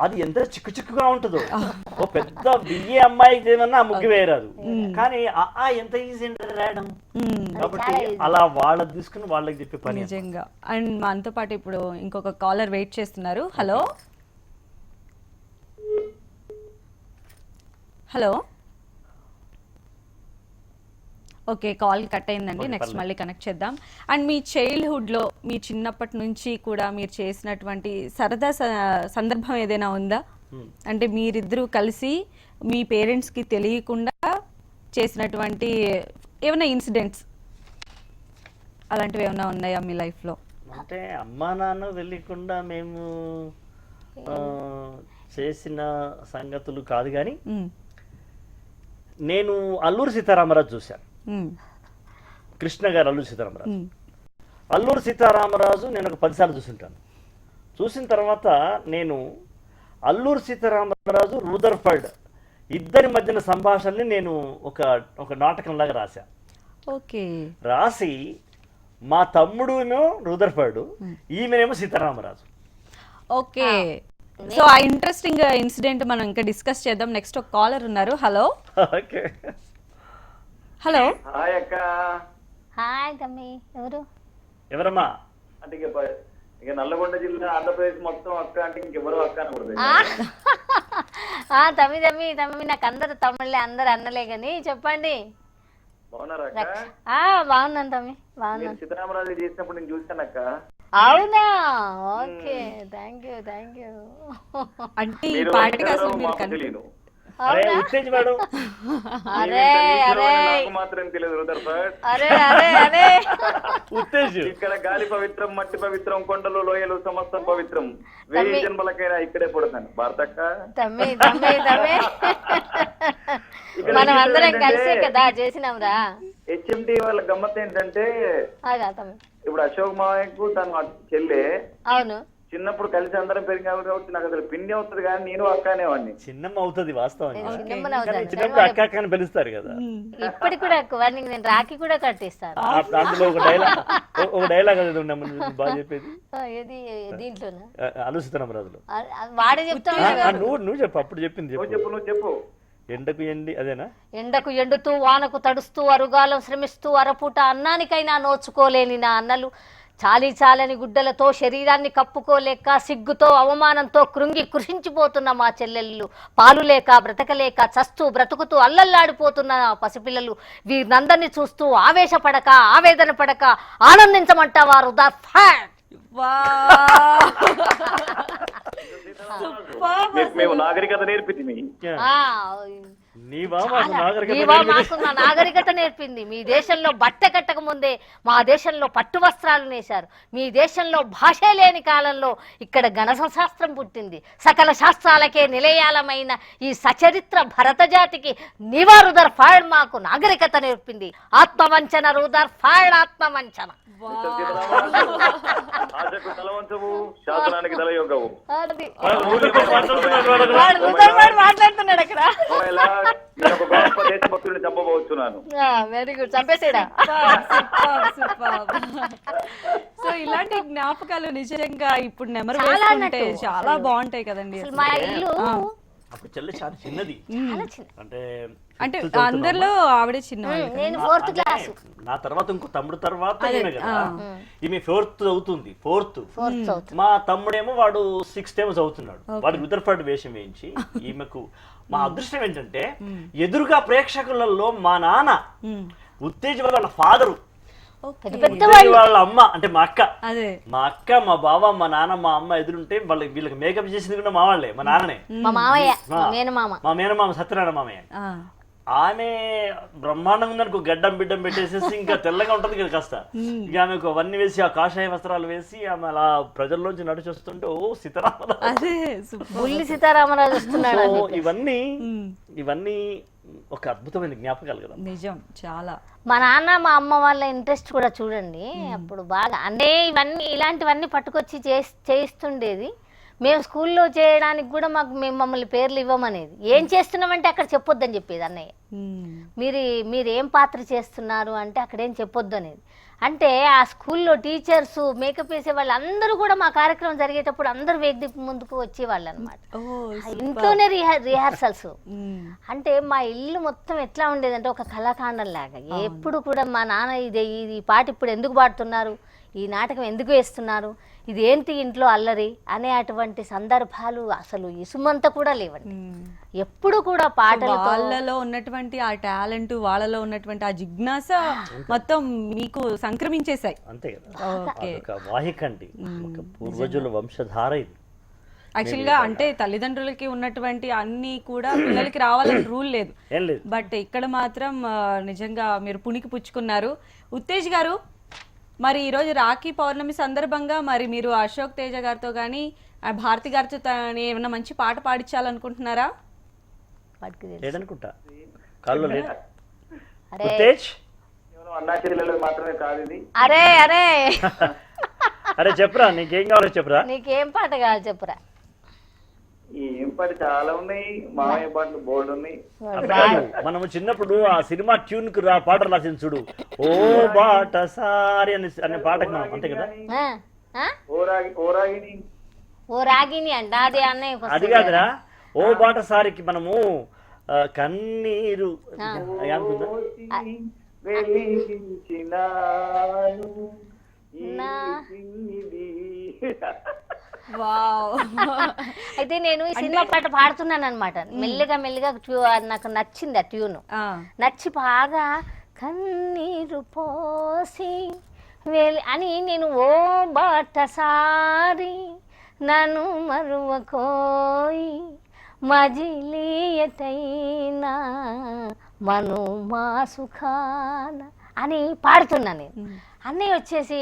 అది ఎంత చిక్కు చిక్కుగా ఉంటుందో, ఓ పెద్ద బియ్యే అమ్మాయికి ఏమన్నా ఆ ముగ్గు వేయరాదు, కానీ ఎంత ఈజీ అంటే రాయడం. కాబట్టి అలా వాళ్ళకి తీసుకుని వాళ్ళకి చెప్పే పని నిజంగా. అండ్ మనతో పాటు ఇప్పుడు ఇంకొక కాలర్ వెయిట్ చేస్తున్నారు. Hello hello okay, call cut అయిందండి. నెక్స్ట్ మళ్ళీ కనెక్ట్ చేద్దాం. అండ్ మీ చైల్డ్హుడ్లో మీ చిన్నప్పటి నుంచి కూడా మీరు చేసినటువంటి సరదా సందర్భం ఏదైనా ఉందా? అంటే మీరిద్దరూ కలిసి మీ పేరెంట్స్కి తెలియకుండా చేసినటువంటి ఏమైనా ఇన్సిడెంట్స్ అలాంటివి ఏమైనా ఉన్నాయా మీ లైఫ్లో? అంటే అమ్మా నాన్న వెళ్ళకుండా మేము చేసిన సంగతులు కాదు, కానీ నేను అల్లూరి సీతారామరాజు చూశాను. కృష్ణ గారు అల్లూరి సీతారామరాజు. అల్లూరి సీతారామరాజు నేను ఒక 10 సార్లు చూసింటాను. చూసిన తర్వాత నేను అల్లూరి సీతారామరాజు, రూదర్ఫర్డ్ ఇద్దరి మధ్యన సంభాషణని నేను ఒక నాటకంలాగా రాశా. ఓకే. రాసి మా తమ్ముడును రూదర్ఫర్డ్, ఈమెనేమో సీతారామరాజు. ఓకే, సో ఆ ఇంట్రెస్టింగ్ ఇన్సిడెంట్ మనం ఇంకా డిస్కస్ చేద్దాం. నెక్స్ట్ ఒక కాలర్ ఉన్నారు. Hello okay. హలో. హాయ్ అక్క. హాయ్ తమ్మి. ఎవరమ్మా? అంటే ఇక నల్లగొండ జిల్లా ఆంధ్రప్రదేశ్ మొత్తం అక్క అంటే ఇంకెవరో అక్క అనకూడదు. తమ్మి తమ్మి తమ్మి నాకు అందరు తమ్ముళ్ళే, అందరు అన్నలే కానీ చెప్పండి. బాగున్నారా అక్క? బాగున్నాను తమ్మి, బాగున్నాను. సీతారామరాజు చేసినప్పుడు నేను చూసాను అక్క. అవునా? Okay, thank you. అంటే ఈ పాటకి అసలు మీరు తెలియదు. అరే మాత్రం తెలియదు రూదర్ఫర్డ్. ఇక్కడ గాలి పవిత్రం, మట్టి పవిత్రం, కొండలు లోయలు సమస్తం పవిత్రం, 1000 జన్మలకైనా ఇక్కడే పుడతాను భారతక్క. మనం అందరం కలిసే కదా చేసినాంరా. హెచ్ఎంటి వాళ్ళ గమ్మత్ ఏంటంటే ఇప్పుడు అశోక్ మావయ్యకు తన చెల్లె, అవును, చిన్నప్పుడు కలిసి అందరం పెరిగాము కాబట్టి నాకు అసలు పిండి అవుతుంది, కానీ నేను అక్కనే వాడిని. చిన్నమ్మ అవుతుంది వాస్తవంగా, చిన్నప్పుడు అక్క అక్క అని పిలుస్తారు కదా. ఇప్పటికి కూడా వాడిని నేను రాఖీ కూడా కట్టిస్తాను. అందులో ఒక డైలాగ్ అది బాగా చెప్పేది దీంట్లోనే అల్లూరి సీతారామరాజులో. వాడే చెప్తాను. నువ్వు చెప్పు, అప్పుడు చెప్పింది నువ్వు చెప్పు. ఎండకు ఎండి అదేనా? ఎండకు ఎండుతూ వానకు తడుస్తూ అరుగాలం శ్రమిస్తూ అరపూట అన్నానికైనా నోచుకోలేని నా అన్నలు చాలని గుడ్డలతో శరీరాన్ని కప్పుకోలేక సిగ్గుతో అవమానంతో కృంగి కృషించిపోతున్న మా చెల్లెళ్ళు, పాలు లేక బ్రతకలేక చస్తూ బ్రతుకుతూ అల్లల్లాడిపోతున్న పసిపిల్లలు, వీరినందరినీ చూస్తూ ఆవేశపడక ఆవేదన పడక ఆనందించమంట వారు ద ఫ్యాక్ట్. మేము నాగరికత నేర్పింది. మాకు నాగరికత నేర్పింది. మీ దేశంలో బట్ట కట్టక ముందే మా దేశంలో పట్టు వస్త్రాలు నేశారు. మీ దేశంలో భాష లేని కాలంలో ఇక్కడ గణశాస్త్రం పుట్టింది. సకల శాస్త్రాలకే నిలయాలమైన ఈ సచరిత్ర భరత జాతికి నీవా రుదర్ఫర్డ్ మాకు నాగరికత నేర్పింది. ఆత్మవంచన రుదర్ఫర్డ్, ఆత్మవంచన. ఆశకు తలవంచవు, శాసనానికి తలయొగ్గవు. మాట్లాడుతున్నాడు అక్కడ. గొప్ప దేశభక్తుడిని చంపబోతున్నాను. వెరీ గుడ్, చంపేసాడా? సో ఇలాంటి జ్ఞాపకాలు నిజంగా ఇప్పుడు నెమరు వేసుకుంటే చాలా బాగుంటాయి కదండి. మా ఇల్లు అప్పుడు చెల్లి చాలా చిన్నది, అంటే అంటే అందరిలో ఆవిడే చిన్న. నేను 4th క్లాస్. నా తర్వాత ఇంకో తమ్ముడు తర్వాత ఈమె కదా, ఈమె 4th అవుతుంది. 4th. మా తమ్ముడేమో వాడు 6th ఏమో చదువుతున్నాడు. వాడు రుదర్ఫర్డ్ వేషం వేయించి ఈమెకు. మా అదృష్టం ఏంటంటే ఎదురుగా ప్రేక్షకులలో మా నాన్న ఉత్తేజ్ వాళ్ళ ఫాదరు, వాళ్ళ అమ్మ అంటే మా అక్క, మా అక్క, మా బావ, మా నాన్న, మా అమ్మ ఎదురుంటే వీళ్ళకి మేకప్ చేసింది కూడా మా వాళ్ళే, మా నాన్ననే. మా మేనమామ సత్యనారాయణ మామయ్య. ఆమె బ్రహ్మాండంగా ఉందనుకో, గడ్డం బిడ్డం పెట్టేసేసి ఇంకా తెల్లగా ఉంటది కదా కాస్త. ఇక ఆమెకు అవన్నీ వేసి, ఆ కాషాయ వస్త్రాలు వేసి ఆమె అలా ప్రజల్లోంచి నడిచొస్తుంటే ఓ సీతారామరాజు. ఇవన్నీ ఒక అద్భుతమైన జ్ఞాపకాలు కదా. నిజం, చాలా. మా నాన్న మా అమ్మ వాళ్ళ ఇంట్రెస్ట్ కూడా చూడండి. అప్పుడు బాగా అంటే ఇవన్నీ ఇలాంటివన్నీ పట్టుకొచ్చి చేయిస్తుండేది. మేము స్కూల్లో చేయడానికి కూడా మేము మమ్మల్ని పేర్లు ఇవ్వమనేది. ఏం చేస్తున్నామంటే అక్కడ చెప్పొద్దని చెప్పేది అన్నయ్య. మీరు ఏం పాత్ర చేస్తున్నారు అంటే అక్కడేం చెప్పొద్దు అనేది. అంటే ఆ స్కూల్లో టీచర్స్, మేకప్ వేసే వాళ్ళు అందరూ కూడా మా కార్యక్రమం జరిగేటప్పుడు అందరూ వేదిక ముందుకు వచ్చేవాళ్ళు అనమాట. ఇంట్లోనే రిహార్సల్స్. అంటే మా ఇల్లు మొత్తం ఎట్లా ఉండేదంటే ఒక కళాఖండం లాగా. ఎప్పుడు కూడా మా నాన్న ఈ పాట ఇప్పుడు ఎందుకు పాడుతున్నారు, ఈ నాటకం ఎందుకు వేస్తున్నారు, ఇది ఏంటి ఇంట్లో అల్లరి అనే అటువంటి సందర్భాలు అసలు ఇసుమంతా కూడా లేవండి. ఎప్పుడు కూడా పాటలు, వాళ్ళలో ఉన్నటువంటి ఆ టాలెంట్, వాళ్ళలో ఉన్నటువంటి ఆ జిజ్ఞాస మొత్తం మీకు సంక్రమించేశాయి. అంతే కదా, వాహికండి, పూర్వజుల వంశధార ఇది. యాక్చువల్ గా అంటే తల్లిదండ్రులకి ఉన్నటువంటి అన్ని కూడా పిల్లలకి రావాలని రూల్ లేదు. బట్ ఇక్కడ మాత్రం నిజంగా మీరు పుణికి పుచ్చుకున్నారు. ఉత్తేజ్ గారు, మరి ఈరోజు రాఖీ పౌర్ణమి సందర్భంగా మరి మీరు అశోక్ తేజ గారితో కానీ భారతి గారితో ఏమైనా మంచి పాట పాడించాలనుకుంటున్నారా? మాత్రమే కాదు ఇది. అరే అరే అరే చెప్పురా, నీకేం కావాలో చెప్పురా. నీకేం పాట కావాలి చెప్పురా. ఏం పాట చాలా ఉన్నాయి, మామయ్య పాటలు బోర్డు ఉన్నాయి. మనము చిన్నప్పుడు ఆ సినిమా ట్యూన్ కు పాటలు రాసింది చూడు, ఓ బాట సారి అనే పాటకు మనం, అంతే కదా. ఓ రాగిని అంట అది అన్నయ్య. అది కాదురా, ఓ బాట సారికి మనము కన్నీరు అయితే నేను ఈ సినిమా పాట పాడుతున్నాను అనమాట. మెల్లిగా నాకు నచ్చింది ఆ ట్యూన్. నచ్చి బాగా కన్నీరు పోసి అని నేను ఓ బాటసారి నన్ను మరువకోయి మజిలియటైనా మను మా సుఖాన అని పాడుతున్నా నేను. అన్నయ్య వచ్చేసి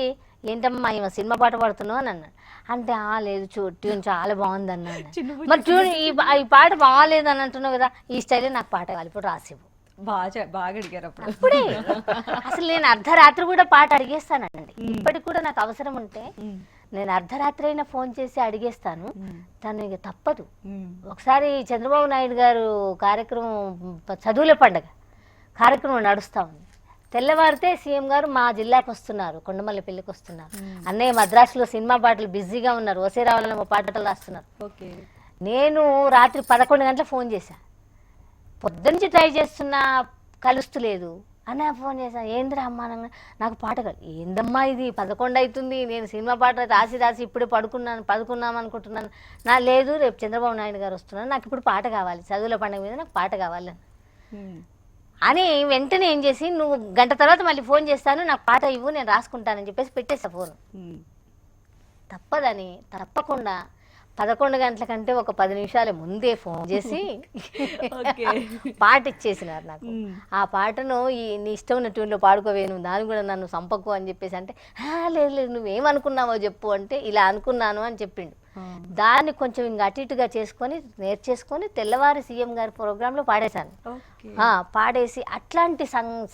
ఏంటమ్మా ఈమె సినిమా పాట పాడుతున్నావు అని అన్నాడు. అంటే లేదు ట్యూన్ చాలా బాగుంది అన్నాడు. మరి ట్యూన్ ఈ పాట బాగాలేదు అని అంటున్నావు కదా, ఈ స్టైలే నాకు పాట కావాలి, ఇప్పుడు రాసివ్వు. బాగా అడిగారు అప్పుడే. అసలు నేను అర్ధరాత్రి కూడా పాట అడిగేస్తానండి. ఇప్పటికి కూడా నాకు అవసరం ఉంటే నేను అర్ధరాత్రి అయినా ఫోన్ చేసి అడిగేస్తాను. తను ఇక తప్పదు. ఒకసారి చంద్రబాబు నాయుడు గారు కార్యక్రమం, చదువుల పండుగ కార్యక్రమం నడుస్తూ ఉంది. తెల్లవారితే సీఎం గారు మా జిల్లాకు వస్తున్నారు, కొండమల్లి పెళ్లికి వస్తున్నారు. అన్నయ్య మద్రాసులో సినిమా పాటలు బిజీగా ఉన్నారు, వసే రావాలన్న పాటలు రాస్తున్నారు. నేను రాత్రి 11 గంటలకు ఫోన్ చేశా. పొద్దునుంచి ట్రై చేస్తున్నా కలుస్తలేదు. అన్న ఫోన్ చేశాను, ఏందిరా అమ్మా అనగా నాకు పాట కాదు. ఏందమ్మా ఇది 11 అవుతుంది, నేను సినిమా పాట రాసి ఇప్పుడే పడుకున్నాం అనుకుంటున్నాను. లేదు రేపు చంద్రబాబు నాయుడు గారు వస్తున్నారు, నాకు ఇప్పుడు పాట కావాలి, చదువుల పండుగ మీద నాకు పాట కావాలి అని వెంటనే ఏం చేసి, నువ్వు గంట తర్వాత మళ్ళీ ఫోన్ చేస్తాను, నాకు పాట ఇవ్వు, నేను రాసుకుంటానని చెప్పేసి పెట్టేస్తా ఫోన్. తప్పదని తప్పకుండా 11 గంటల కంటే ఒక 10 నిమిషాల ముందే ఫోన్ చేసి పాట ఇచ్చేసినారు నాకు. ఆ పాటను నీ ఇష్టం ఉన్న ట్యూన్లో పాడుకోవే, నువ్వు దాన్ని కూడా నన్ను సంపకు అని చెప్పేసి అంటే, లేదు నువ్వేమనుకున్నావో చెప్పు అంటే, ఇలా అనుకున్నాను అని చెప్పిండు. దాన్ని కొంచెం ఇంకా అటు ఇటుగా నేర్చేసుకొని తెల్లవారి సీఎం గారి ప్రోగ్రాంలో పాడేశాను. పాడేసి అట్లాంటి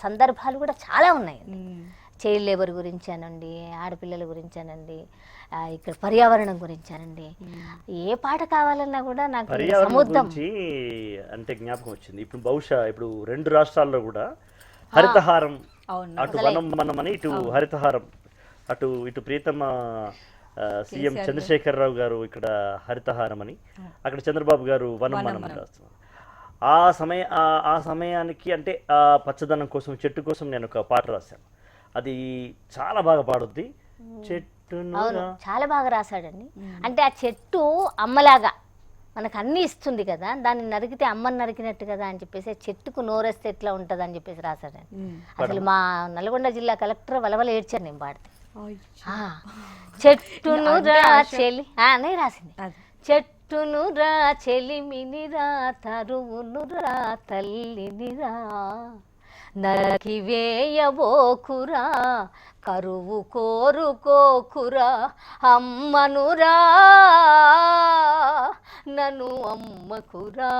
సందర్భాలు కూడా చాలా ఉన్నాయి. చైల్డ్ లేబర్ గురించి అనండి, ఆడపిల్లల గురించి అనండి, ఇక్కడ పర్యావరణం గురించి అనండి, ఏ పాట కావాలన్నా కూడా నాకు సముద్రం అంటే జ్ఞాపకం వచ్చింది. ఇప్పుడు బహుశా ఇప్పుడు 2 రాష్ట్రాల్లో కూడా హరితహారం, అటు వనం మనం అని, ఇటు హరితహారం, ఇటు ప్రియతమ సీఎం చంద్రశేఖరరావు గారు ఇక్కడ హరితహారం అని, అక్కడ చంద్రబాబు గారు వనం మనం అని రాస్తున్నారు. ఆ సమయానికి అంటే ఆ పచ్చదనం కోసం, చెట్టు కోసం నేను ఒక పాట రాశాను. అది చాలా బాగా పాడుద్ది. అవును, చాలా బాగా రాశాడండి. అంటే ఆ చెట్టు అమ్మలాగా మనకు అన్ని ఇస్తుంది కదా, దాన్ని నరికితే అమ్మని నరికినట్టు కదా అని చెప్పేసి, చెట్టుకు నోరేస్తే ఎట్లా ఉంటుంది అని చెప్పేసి రాశాడండి. అసలు మా నల్గొండ జిల్లా కలెక్టర్ వలవల ఏడ్చారు నేను పాడితే. చెట్టును రా చెలి అనే రాసింది. చెట్టును రా చెలిమిని రా, తరువును రా తల్లిని రా, నరికి వేయబోకురా, కరువు కోరుకోకురా, అమ్మనురా నన్ను అమ్మకురా,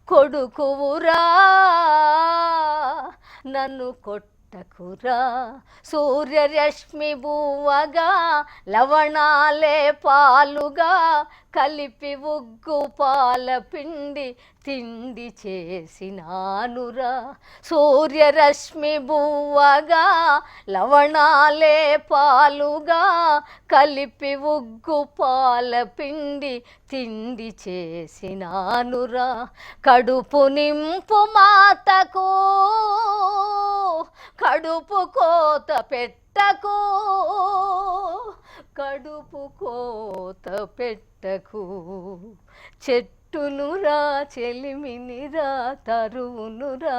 కొడుకువురా నన్ను కొట్టకురా, సూర్యరశ్మి బువ్వగా లవణాలే పాలుగా కలిపి ఉగ్గు పాల పిండి తిండి చేసినానురా, సూర్యరశ్మి బువ్వగా లవణాలే పాలుగా కలిపి ఉగ్గు పాల పిండి తిండి చేసినానురా, కడుపు నింపు మాతకు కడుపు కోత పెట్టకు, కడుపు కోత పెట్టకు, చెట్టునురా చెలిమినిరా, తరువునురా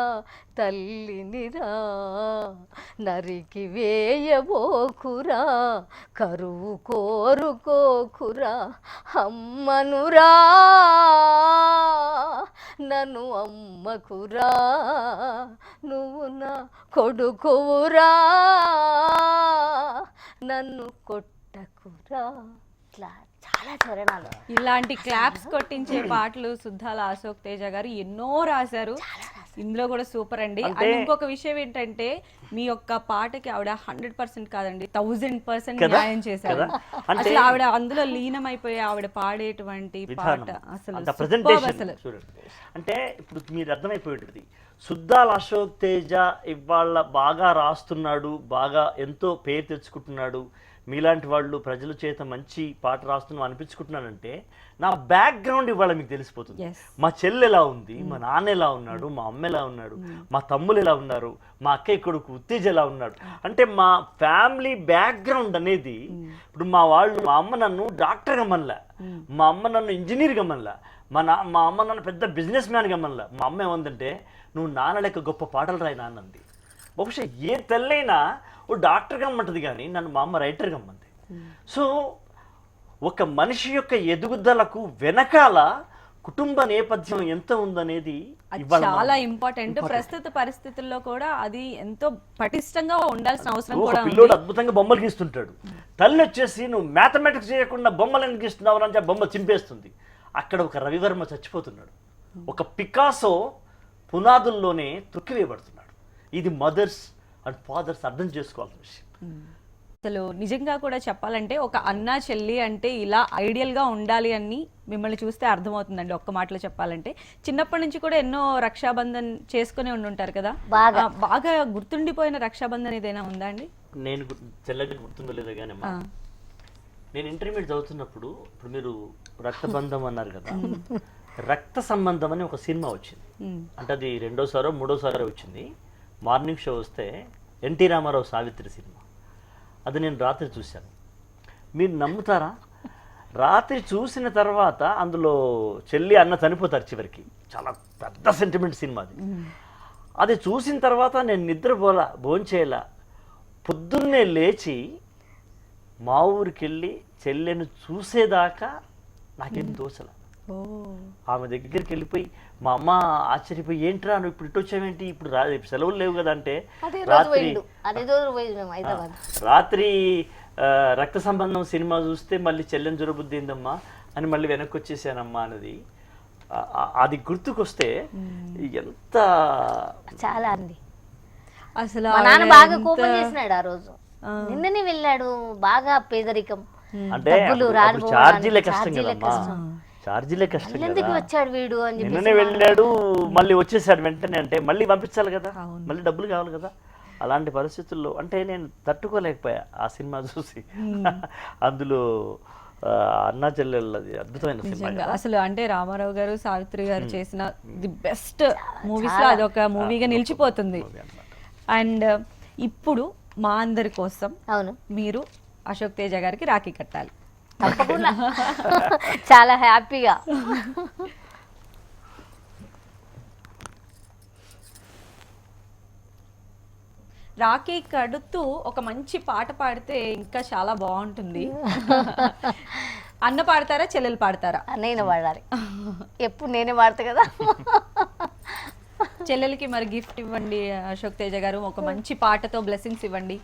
తల్లినిరా, నరికి వేయబోకురా, కరువు కోరుకోకురా, అమ్మనురా నన్ను అమ్మకురా, నువ్వు నా కొడుకువురా నన్ను కొట్టకురా. ఇట్లా చాలా చరణాలు. ఇలాంటి క్లాప్స్ కొట్టించే పాటలు సుద్దాల అశోక్ తేజ గారు ఎన్నో రాశారు. ఇందులో కూడా సూపర్ అండి. అండ్ ఇంకొక విషయం ఏంటంటే, మీ యొక్క పాటకి ఆవిడ 100% కాదండి 1000% న్యాయం చేశారు. అసలు ఆవిడ అందులో లీనమైపోయి ఆవిడ పాడేటువంటి పాట అసలు అంటే ఇప్పుడు మీరు అర్థమైపోయి ఉంటుంది. సుద్దాల అశోక్ తేజ ఇవాళ బాగా రాస్తున్నాడు, బాగా ఎంతో పేరు తెచ్చుకుంటున్నాడు, మీలాంటి వాళ్ళు ప్రజల చేత మంచి పాట రాస్తున్నాం అనిపించుకుంటున్నానంటే నా బ్యాక్గ్రౌండ్ ఇవాళ మీకు తెలిసిపోతుంది. మా చెల్లి ఎలా ఉంది, మా నాన్న ఎలా ఉన్నాడు, మా అమ్మ ఎలా ఉన్నాడు, మా తమ్ములు ఎలా ఉన్నారు, మా అక్కయ్య కొడుకు ఉత్తేజ్ ఎలా ఉన్నాడు, అంటే మా ఫ్యామిలీ బ్యాక్గ్రౌండ్ అనేది. ఇప్పుడు మా అమ్మ నన్ను డాక్టర్ గమ్మన్లా, మా అమ్మ నన్ను ఇంజనీర్ గమ్మన్లా, మా అమ్మ నన్ను పెద్ద బిజినెస్ మ్యాన్ గమ్మన్లా. మా అమ్మ ఏమందంటే, నువ్వు నాన్న లెక్క గొప్ప పాటలు రాయి నాన్నంది. బహుశా ఏ తల్లైనా ఓ డాక్టర్ గమ్మంటది కానీ నన్ను మా అమ్మ రైటర్ గమ్మంది. సో ఒక మనిషి యొక్క ఎదుగుదలకు వెనకాల కుటుంబ నేపథ్యం ఎంత ఉందనేది చాలా ఇంపార్టెంట్. ప్రస్తుత పరిస్థితుల్లో కూడా అది ఎంతో పటిష్టంగా ఉండాల్సిన అవసరం కూడా. పిల్లోడు అద్భుతంగా బొమ్మలు గీస్తుంటాడు, తల్లి వచ్చేసి నువ్వు మ్యాథమెటిక్స్ చేయకుండా బొమ్మలు ఎందుకు గీస్తున్నావు అని బొమ్మ చింపేస్తుంది. అక్కడ ఒక రవివర్మ చచ్చిపోతున్నాడు, ఒక పికాసో పునాదుల్లోనే తొక్కివేయబడుతున్నాడు. ఇది మదర్స్ అండ్ ఫాదర్స్ అర్థం చేసుకోవాల్సిన విషయం. అసలు నిజంగా కూడా చెప్పాలంటే ఒక అన్న చెల్లి అంటే ఇలా ఐడియల్గా ఉండాలి అని మిమ్మల్ని చూస్తే అర్థమవుతుందండి. ఒక్క మాటలో చెప్పాలంటే చిన్నప్పటి నుంచి కూడా ఎన్నో రక్షాబంధన్ చేసుకుని ఉండుంటారు కదా, బాగా గుర్తుండిపోయిన రక్షాబంధన్ ఏదైనా ఉందా అండి? నేను చెల్లెకి గుర్తుందో లేదో కానీ నేను ఇంటర్మీడియట్ చదువుతున్నప్పుడు, ఇప్పుడు మీరు రక్తబంధం అన్నారు కదా, రక్త సంబంధం అని ఒక సినిమా వచ్చింది. అంటే అది 2వ సారో 3వ సారో వచ్చింది. మార్నింగ్ షో వస్తే ఎన్టీ రామారావు సావిత్రి సినిమా, అది నేను రాత్రి చూశాను. మీరు నమ్ముతారా, రాత్రి చూసిన తర్వాత అందులో చెల్లి అన్న చనిపోతారు చివరికి, చాలా పెద్ద సెంటిమెంట్ సినిమా అది. అది చూసిన తర్వాత నేను నిద్రపోలా, భోంచేయలా, పొద్దున్నే లేచి మా ఊరికి వెళ్ళి చెల్లెను చూసేదాకా నాకేం తోచల. ఆమె దగ్గరికి వెళ్ళిపోయి మా అమ్మ ఆశ్చర్యపోయి, ఏంట్రా నువ్వు ఇప్పుడు ఇటు వచ్చావేంటి, ఇప్పుడు సెలవులు లేవు కదా అంటే, రాత్రి రక్త సంబంధం సినిమా చూస్తే మళ్ళీ చెల్లెని జురబుద్ధి ఏందమ్మా అని మళ్ళీ వెనక్కి వచ్చేసానమ్మా అన్నది. అది గుర్తుకొస్తే ఎంత చాలా అండి. అసలు మా నాన్న బాగా కోపం చేసినాడు ఆ రోజు. నిన్ననే వెళ్ళాడు, బాగా పేదరికం, అంటే ఛార్జీలే కష్టం కదమ్మా, ఛార్జీలే కష్టం. ఎందుకు వచ్చాడు వీడు అని చెప్పి నిన్ననే వెళ్ళాడు మళ్ళీ వచ్చేసాడు వెంటనే అంటే మళ్ళీ పంపించాలి కదా, మళ్ళీ డబ్బులు కావాలి కదా. అలాంటి పరిస్థితుల్లో అంటే నేను తట్టుకోలేకపోయా ఆ సినిమా చూసి. అందులో అన్నా చెల్లెళ్ళది అద్భుతమైన సినిమా అసలు. అంటే రామారావు గారు సావిత్రి గారు చేసిన ది బెస్ట్ మూవీస్ లో అది ఒక మూవీగా నిలిచిపోతుంది. అండ్ ఇప్పుడు మా అందరి కోసం అవును మీరు అశోక్ తేజ గారికి రాఖీ కట్టాలి. తప్పకుండా, చాలా హ్యాపీగా. రాఖీ కడుతూ ఒక మంచి పాట పాడితే ఇంకా చాలా బాగుంటుంది. అన్న పాడతారా, చెల్లెలు పాడతారా? నేను పాడాలి, ఎప్పుడు నేనే పాడతా కదా. చెల్లెలకి మరి గిఫ్ట్ ఇవ్వండి అశోక్ తేజ గారు, ఒక మంచి పాటతో బ్లెస్సింగ్స్ ఇవ్వండి.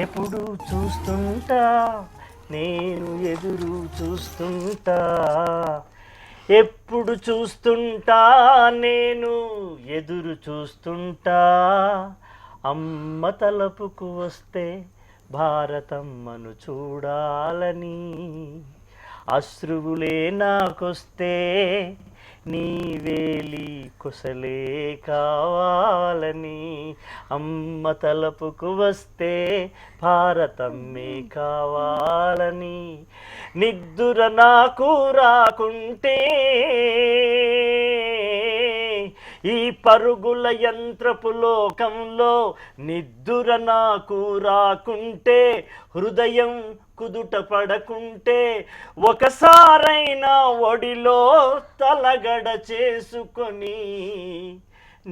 ఎప్పుడు చూస్తుంటా నేను ఎదురు చూస్తుంటా, ఎప్పుడు చూస్తుంటా నేను ఎదురు చూస్తుంటా, అమ్మ తలపుకు వస్తే భారతమ్మను చూడాలని, అశ్రువులే నాకొస్తే నీ వేలి కుసలే కావాలని, అమ్మ తలపుకు వస్తే భారతమ్మే కావాలని, నిద్దుర నాకు రాకుంటే ఈ పరుగుల యంత్రపు లోకంలో, నిద్దుర నాకు రాకుంటే హృదయం కుదుట పడకుంటే, ఒకసారైనా ఒడిలో తలగడ చేసుకొని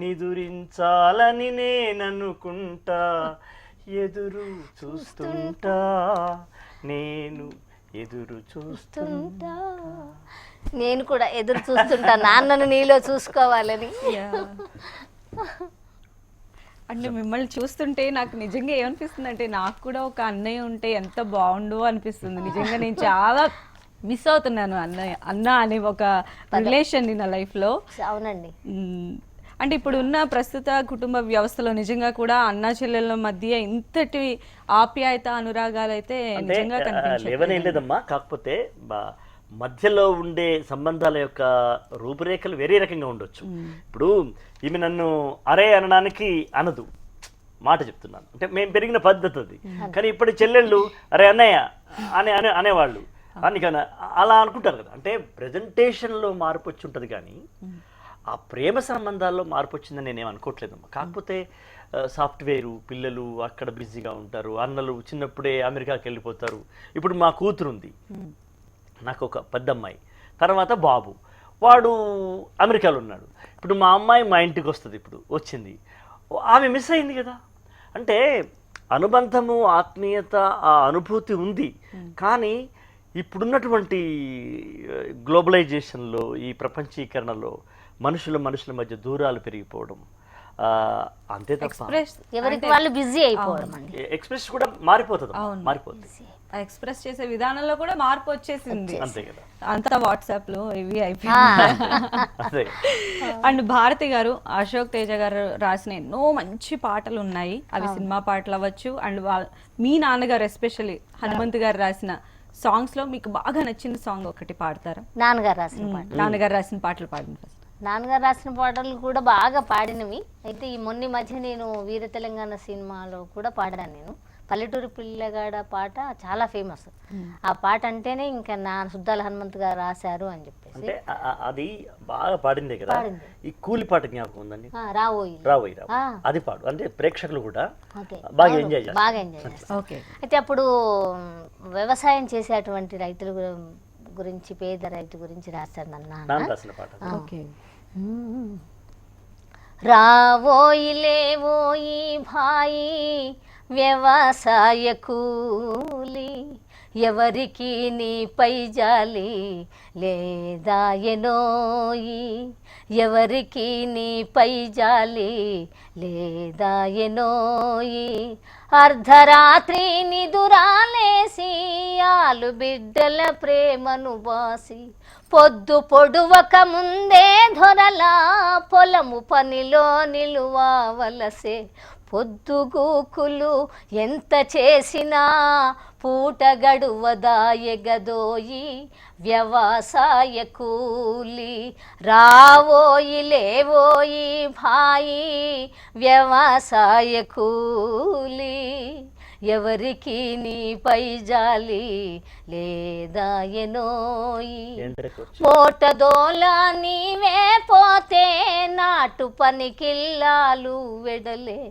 నిదురించాలని నేననుకుంటా, ఎదురు చూస్తుంటా నేను ఎదురు చూస్తుంటా. నేను కూడా ఎదురు చూస్తుంటా నాన్నను నీలో చూసుకోవాలని. అంటే మిమ్మల్ని చూస్తుంటే నాకు నిజంగా ఏమనిపిస్తుంది అంటే, నాకు కూడా ఒక అన్నయ్య ఉంటే ఎంత బాగుండు అనిపిస్తుంది. నిజంగా నేను చాలా మిస్ అవుతున్నాను అన్న అనే ఒక రిలేషన్ నా లైఫ్లో. అవునండి. అంటే ఇప్పుడు ఉన్న ప్రస్తుత కుటుంబ వ్యవస్థలో నిజంగా కూడా అన్నా చెల్లెళ్ళ మధ్య ఇంతటి ఆప్యాయత అనురాగాలు అయితే నిజంగా లేదమ్మా. కాకపోతే మధ్యలో ఉండే సంబంధాల యొక్క రూపురేఖలు వేరే రకంగా ఉండొచ్చు. ఇప్పుడు ఈమె నన్ను అరే అనడానికి అనదు, మాట చెప్తున్నాను అంటే మేము పెరిగిన పద్ధతి అది. కానీ ఇప్పటి చెల్లెళ్ళు అరే అన్నయ్య అని అనేవాళ్ళు అందుకని అలా అనుకుంటారు కదా. అంటే ప్రెజెంటేషన్లో మార్పు వచ్చి ఉంటుంది కానీ ఆ ప్రేమ సంబంధాల్లో మార్పు వచ్చిందని నేనేం అనుకోవట్లేదమ్మా. కాకపోతే సాఫ్ట్వేరు పిల్లలు అక్కడ బిజీగా ఉంటారు, అన్నలు చిన్నప్పుడే అమెరికాకి వెళ్ళిపోతారు. ఇప్పుడు మా కూతురు ఉంది, నాకు ఒక పెద్ద అమ్మాయి, తర్వాత బాబు, వాడు అమెరికాలో ఉన్నాడు. ఇప్పుడు మా అమ్మాయి మా ఇంటికి వస్తుంది, ఇప్పుడు వచ్చింది, ఆమె మిస్ అయింది కదా. అంటే అనుబంధము ఆత్మీయత ఆ అనుభూతి ఉంది. కానీ ఇప్పుడున్నటువంటి గ్లోబలైజేషన్లో ఈ ప్రపంచీకరణలో మనుషుల మధ్య దూరాలు పెరిగిపోవడం, అంతే తప్ప ఎక్స్ప్రెస్ ఎవరికి వాళ్ళు బిజీ అయిపోవడం అండి. ఎక్స్ప్రెస్ కూడా మారిపోతుంది, మారిపోతుంది. ఎక్స్ప్రెస్ చేసే విధానంలో కూడా మార్పు వచ్చేసింది. అంతే కదా, అంతా వాట్సాప్లు ఇవి అయిపోయింది. అదే. అండ్ భారతి గారు, అశోక్ తేజ గారు రాసిన ఎన్నో మంచి పాటలు ఉన్నాయి. అవి సినిమా పాటలు అవ్వచ్చు. అండ్ మీ నాన్నగారు ఎస్పెషల్లీ హనుమంత్ గారు రాసిన సాంగ్స్ లో మీకు బాగా నచ్చిన సాంగ్ ఒకటి పాడతారా? నాన్నగారు రాసిన పాట. నాన్నగారు రాసిన పాటలు పాడండి ఫస్ట్. నాన్నగారు రాసిన పాటలు కూడా బాగా పాడినవి. అయితే ఈ మొన్న మధ్య నేను వీర తెలంగాణ సినిమాలో కూడా పాడాను. నేను పల్లెటూరు పిల్లగాడ పాట చాలా ఫేమస్. ఆ పాట అంటేనే ఇంకా నా సుద్దాల హనుమంత్ గారు రాశారు అని చెప్పేసి. అంటే అది బాగా పాడిందే కదా. ఈ కూలి పాట జ్ఞాపకం ఉందండి, రావోయి రావోయి రావు, అది పాడు. అంటే ప్రేక్షకులు కూడా ఓకే బాగా ఎంజాయ్ చేస్తారు. బాగా ఎంజాయ్ చేస్తారు. ఓకే. అయితే అప్పుడు వ్యవసాయం చేసేటువంటి రైతుల గురించి, పేద రైతు గురించి రాశాడు నాన్న రాసిన పాట. ఓకే. రావోయి లేవోయి భాయి వ్యవసాయ కూలి, ఎవరికి నీపై జాలి లేదాయనోయి, ఎవరికి నీపై జాలి లేదాయనోయి, అర్ధరాత్రి నిదురాలేసి ఆలు బిడ్డల ప్రేమను బాసి, పొద్దు పొడువక ముందే దొరలా పొలము పనిలో నిలువవలసే, పొద్దుగూకులు ఎంత చేసినా పూట గడువదాయగదోయి వ్యవసాయ కూలి, రావోయి లేవోయి భాయి వ్యవసాయ కూలి, ఎవరికి నీపై జాలి లేదాయనోయి, మోటదోలా నీవే పోతే నాటు పనికిల్లాలు వెడలే,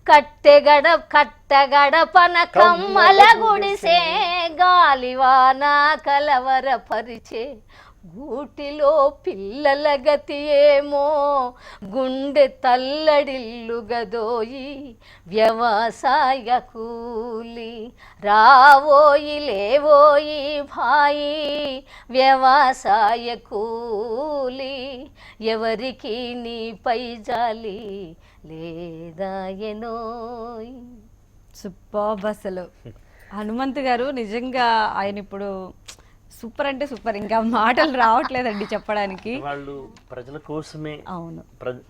కట్టగడపన కమ్మల గుడిసే గాలివాన కలవర పరిచే, గూటిలో పిల్లల గతి ఏమో గుండె తల్లడిల్లు గదోయి వ్యవసాయ కూలి, రావోయి లేవోయి భాయి వ్యవసాయ కూలి, ఎవరికి నీపై జాలి లేదాయనోయ్. సూపర్. అసలు హనుమంత్ గారు నిజంగా ఆయన ఇప్పుడు సూపర్ అంటే సూపర్, ఇంకా మాటలు రావట్లేదండి చెప్పడానికి. వాళ్ళు ప్రజల కోసమే, అవును,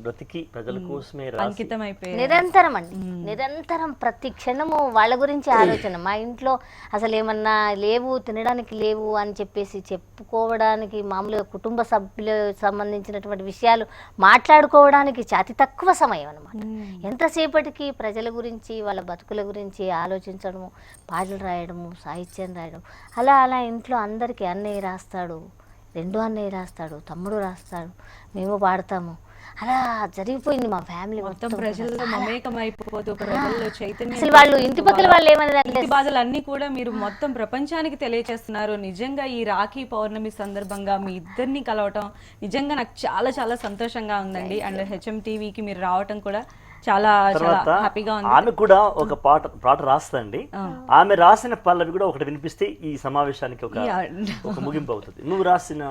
బ్రతికి ప్రజల కోసమే అంకితం అయిపోయి నిరంతరం అండి, నిరంతరం ప్రతి క్షణము వాళ్ళ గురించి ఆలోచన. మా ఇంట్లో అసలు ఏమన్నా లేవు, తినడానికి లేవు అని చెప్పేసి చెప్పుకోవడానికి, మామూలుగా కుటుంబ సభ్యులకు సంబంధించినటువంటి విషయాలు మాట్లాడుకోవడానికి అతి తక్కువ సమయం అన్నమాట. ఎంతసేపటికి ప్రజల గురించి, వాళ్ళ బతుకుల గురించి ఆలోచించడము, పాటలు రాయడము, సాహిత్యం రాయడం, అలా అలా ఇంట్లో అందరికీ అన్నయ్య రాస్తాడు, రెండో అన్నయ్య రాస్తాడు, తమ్ముడు రాస్తాడు, మేము పాడతాము. అలా జరిగిపోయింది మా ఫ్యామిలీ మొత్తం. ప్రజల్లో మమేకం అయిపోతూ ప్రజల్లో చైతన్యం. అసలు వాళ్ళు ఇంటి పక్కల వాళ్ళు ఏమనేది బాధలు అన్ని కూడా మీరు మొత్తం ప్రపంచానికి తెలియచేస్తున్నారు. నిజంగా ఈ రాఖీ పౌర్ణమి సందర్భంగా మీ ఇద్దరిని కలవటం నిజంగా నాకు చాలా చాలా సంతోషంగా ఉందండి. అండ్ హెచ్ఎం టీవీకి మీరు రావటం కూడా చాలా చాలా హ్యాపీగా ఉంది. ఆమె కూడా ఒక పాట రాస్తండి. ఆమె రాసిన పల్లవి కూడా ఒకటి వినిపిస్తే ఈ సమావేశానికి ఒక ముగింపు అవుతుంది. నువ్వు రాసిన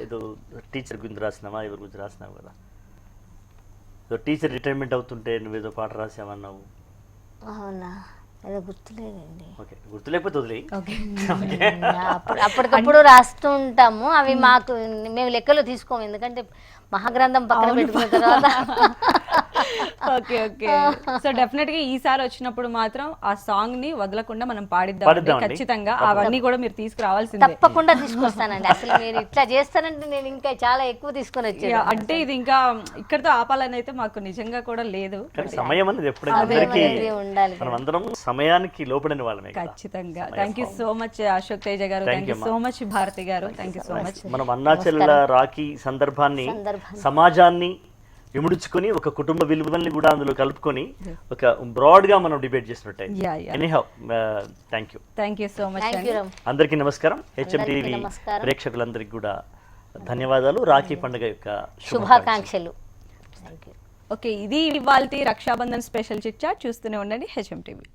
ఏదో టీచర్ గురించి రాసినావా, ఎవరి గురించి రాసినావు కదా, టీచర్ రిటైర్మెంట్ అవుతుంటే నువ్వేదో పాట రాసావన్నావు. అవునా, ఏదో గుర్తులేదండి. ఓకే, గుర్తులేకపోతే వదిలేయి. అప్పటికప్పుడు రాస్తూ ఉంటాము. అవి మాకు మేము లెక్కలో తీసుకోము, ఎందుకంటే మహాగ్రంథం పక్కన పెట్టుకున్న తర్వాత. Okay okay. సో డెఫినెట్ గా ఈసారి వచ్చినప్పుడు మాత్రం ఆ సాంగ్ ని వదలకుండా మనం పాడిద్దాం ఖచ్చితంగా. అవన్నీ కూడా మీరు తీసుకురావాల్సిందే. తప్పకుండా తీసుకొస్తానండి. అసలు మీరు ఇట్లా చేస్తానంటే నేను ఇంకా చాలా ఎక్కువ తీసుకొని వచ్చాను. అంటే ఇది ఇంకా ఇక్కడతో ఆపాలని అయితే మాకు నిజంగా కూడా లేదు. సమయం అనేది ఎప్పుడైనా ఉండాలి. మనం అందరం సమయానికి లోపడిన వాళ్ళమే. ఖచ్చితంగా. Thank you so much Ashok Teja గారు, thank you so much Bharati గారు, థ్యాంక్ యూ సో మచ్. మనం అన్నాచెల్లెల రాఖీ సందర్భాన్ని, సమాజాన్ని ఇముడుచుకొని ఒక కుటుంబ విలువల్ని కూడా అందులో కలుపుకొని ఒక బ్రాడ్ గా మనం డిబేట్ చేసినట్టే. Anyhow, thank you so much. అందరికీ నమస్కారం. హెచ్ఎం టీవీ ప్రేక్షకులందరికీ కూడా ధన్యవాదాలు. రాఖీ పండుగ యొక్క శుభాకాంక్షలు. ఓకే, ఇది ఇవాల్టి రక్షాబంధన్ స్పెషల్ చిట్ చాట్. చూస్తూనే ఉండండి హెచ్ఎం టీవీ.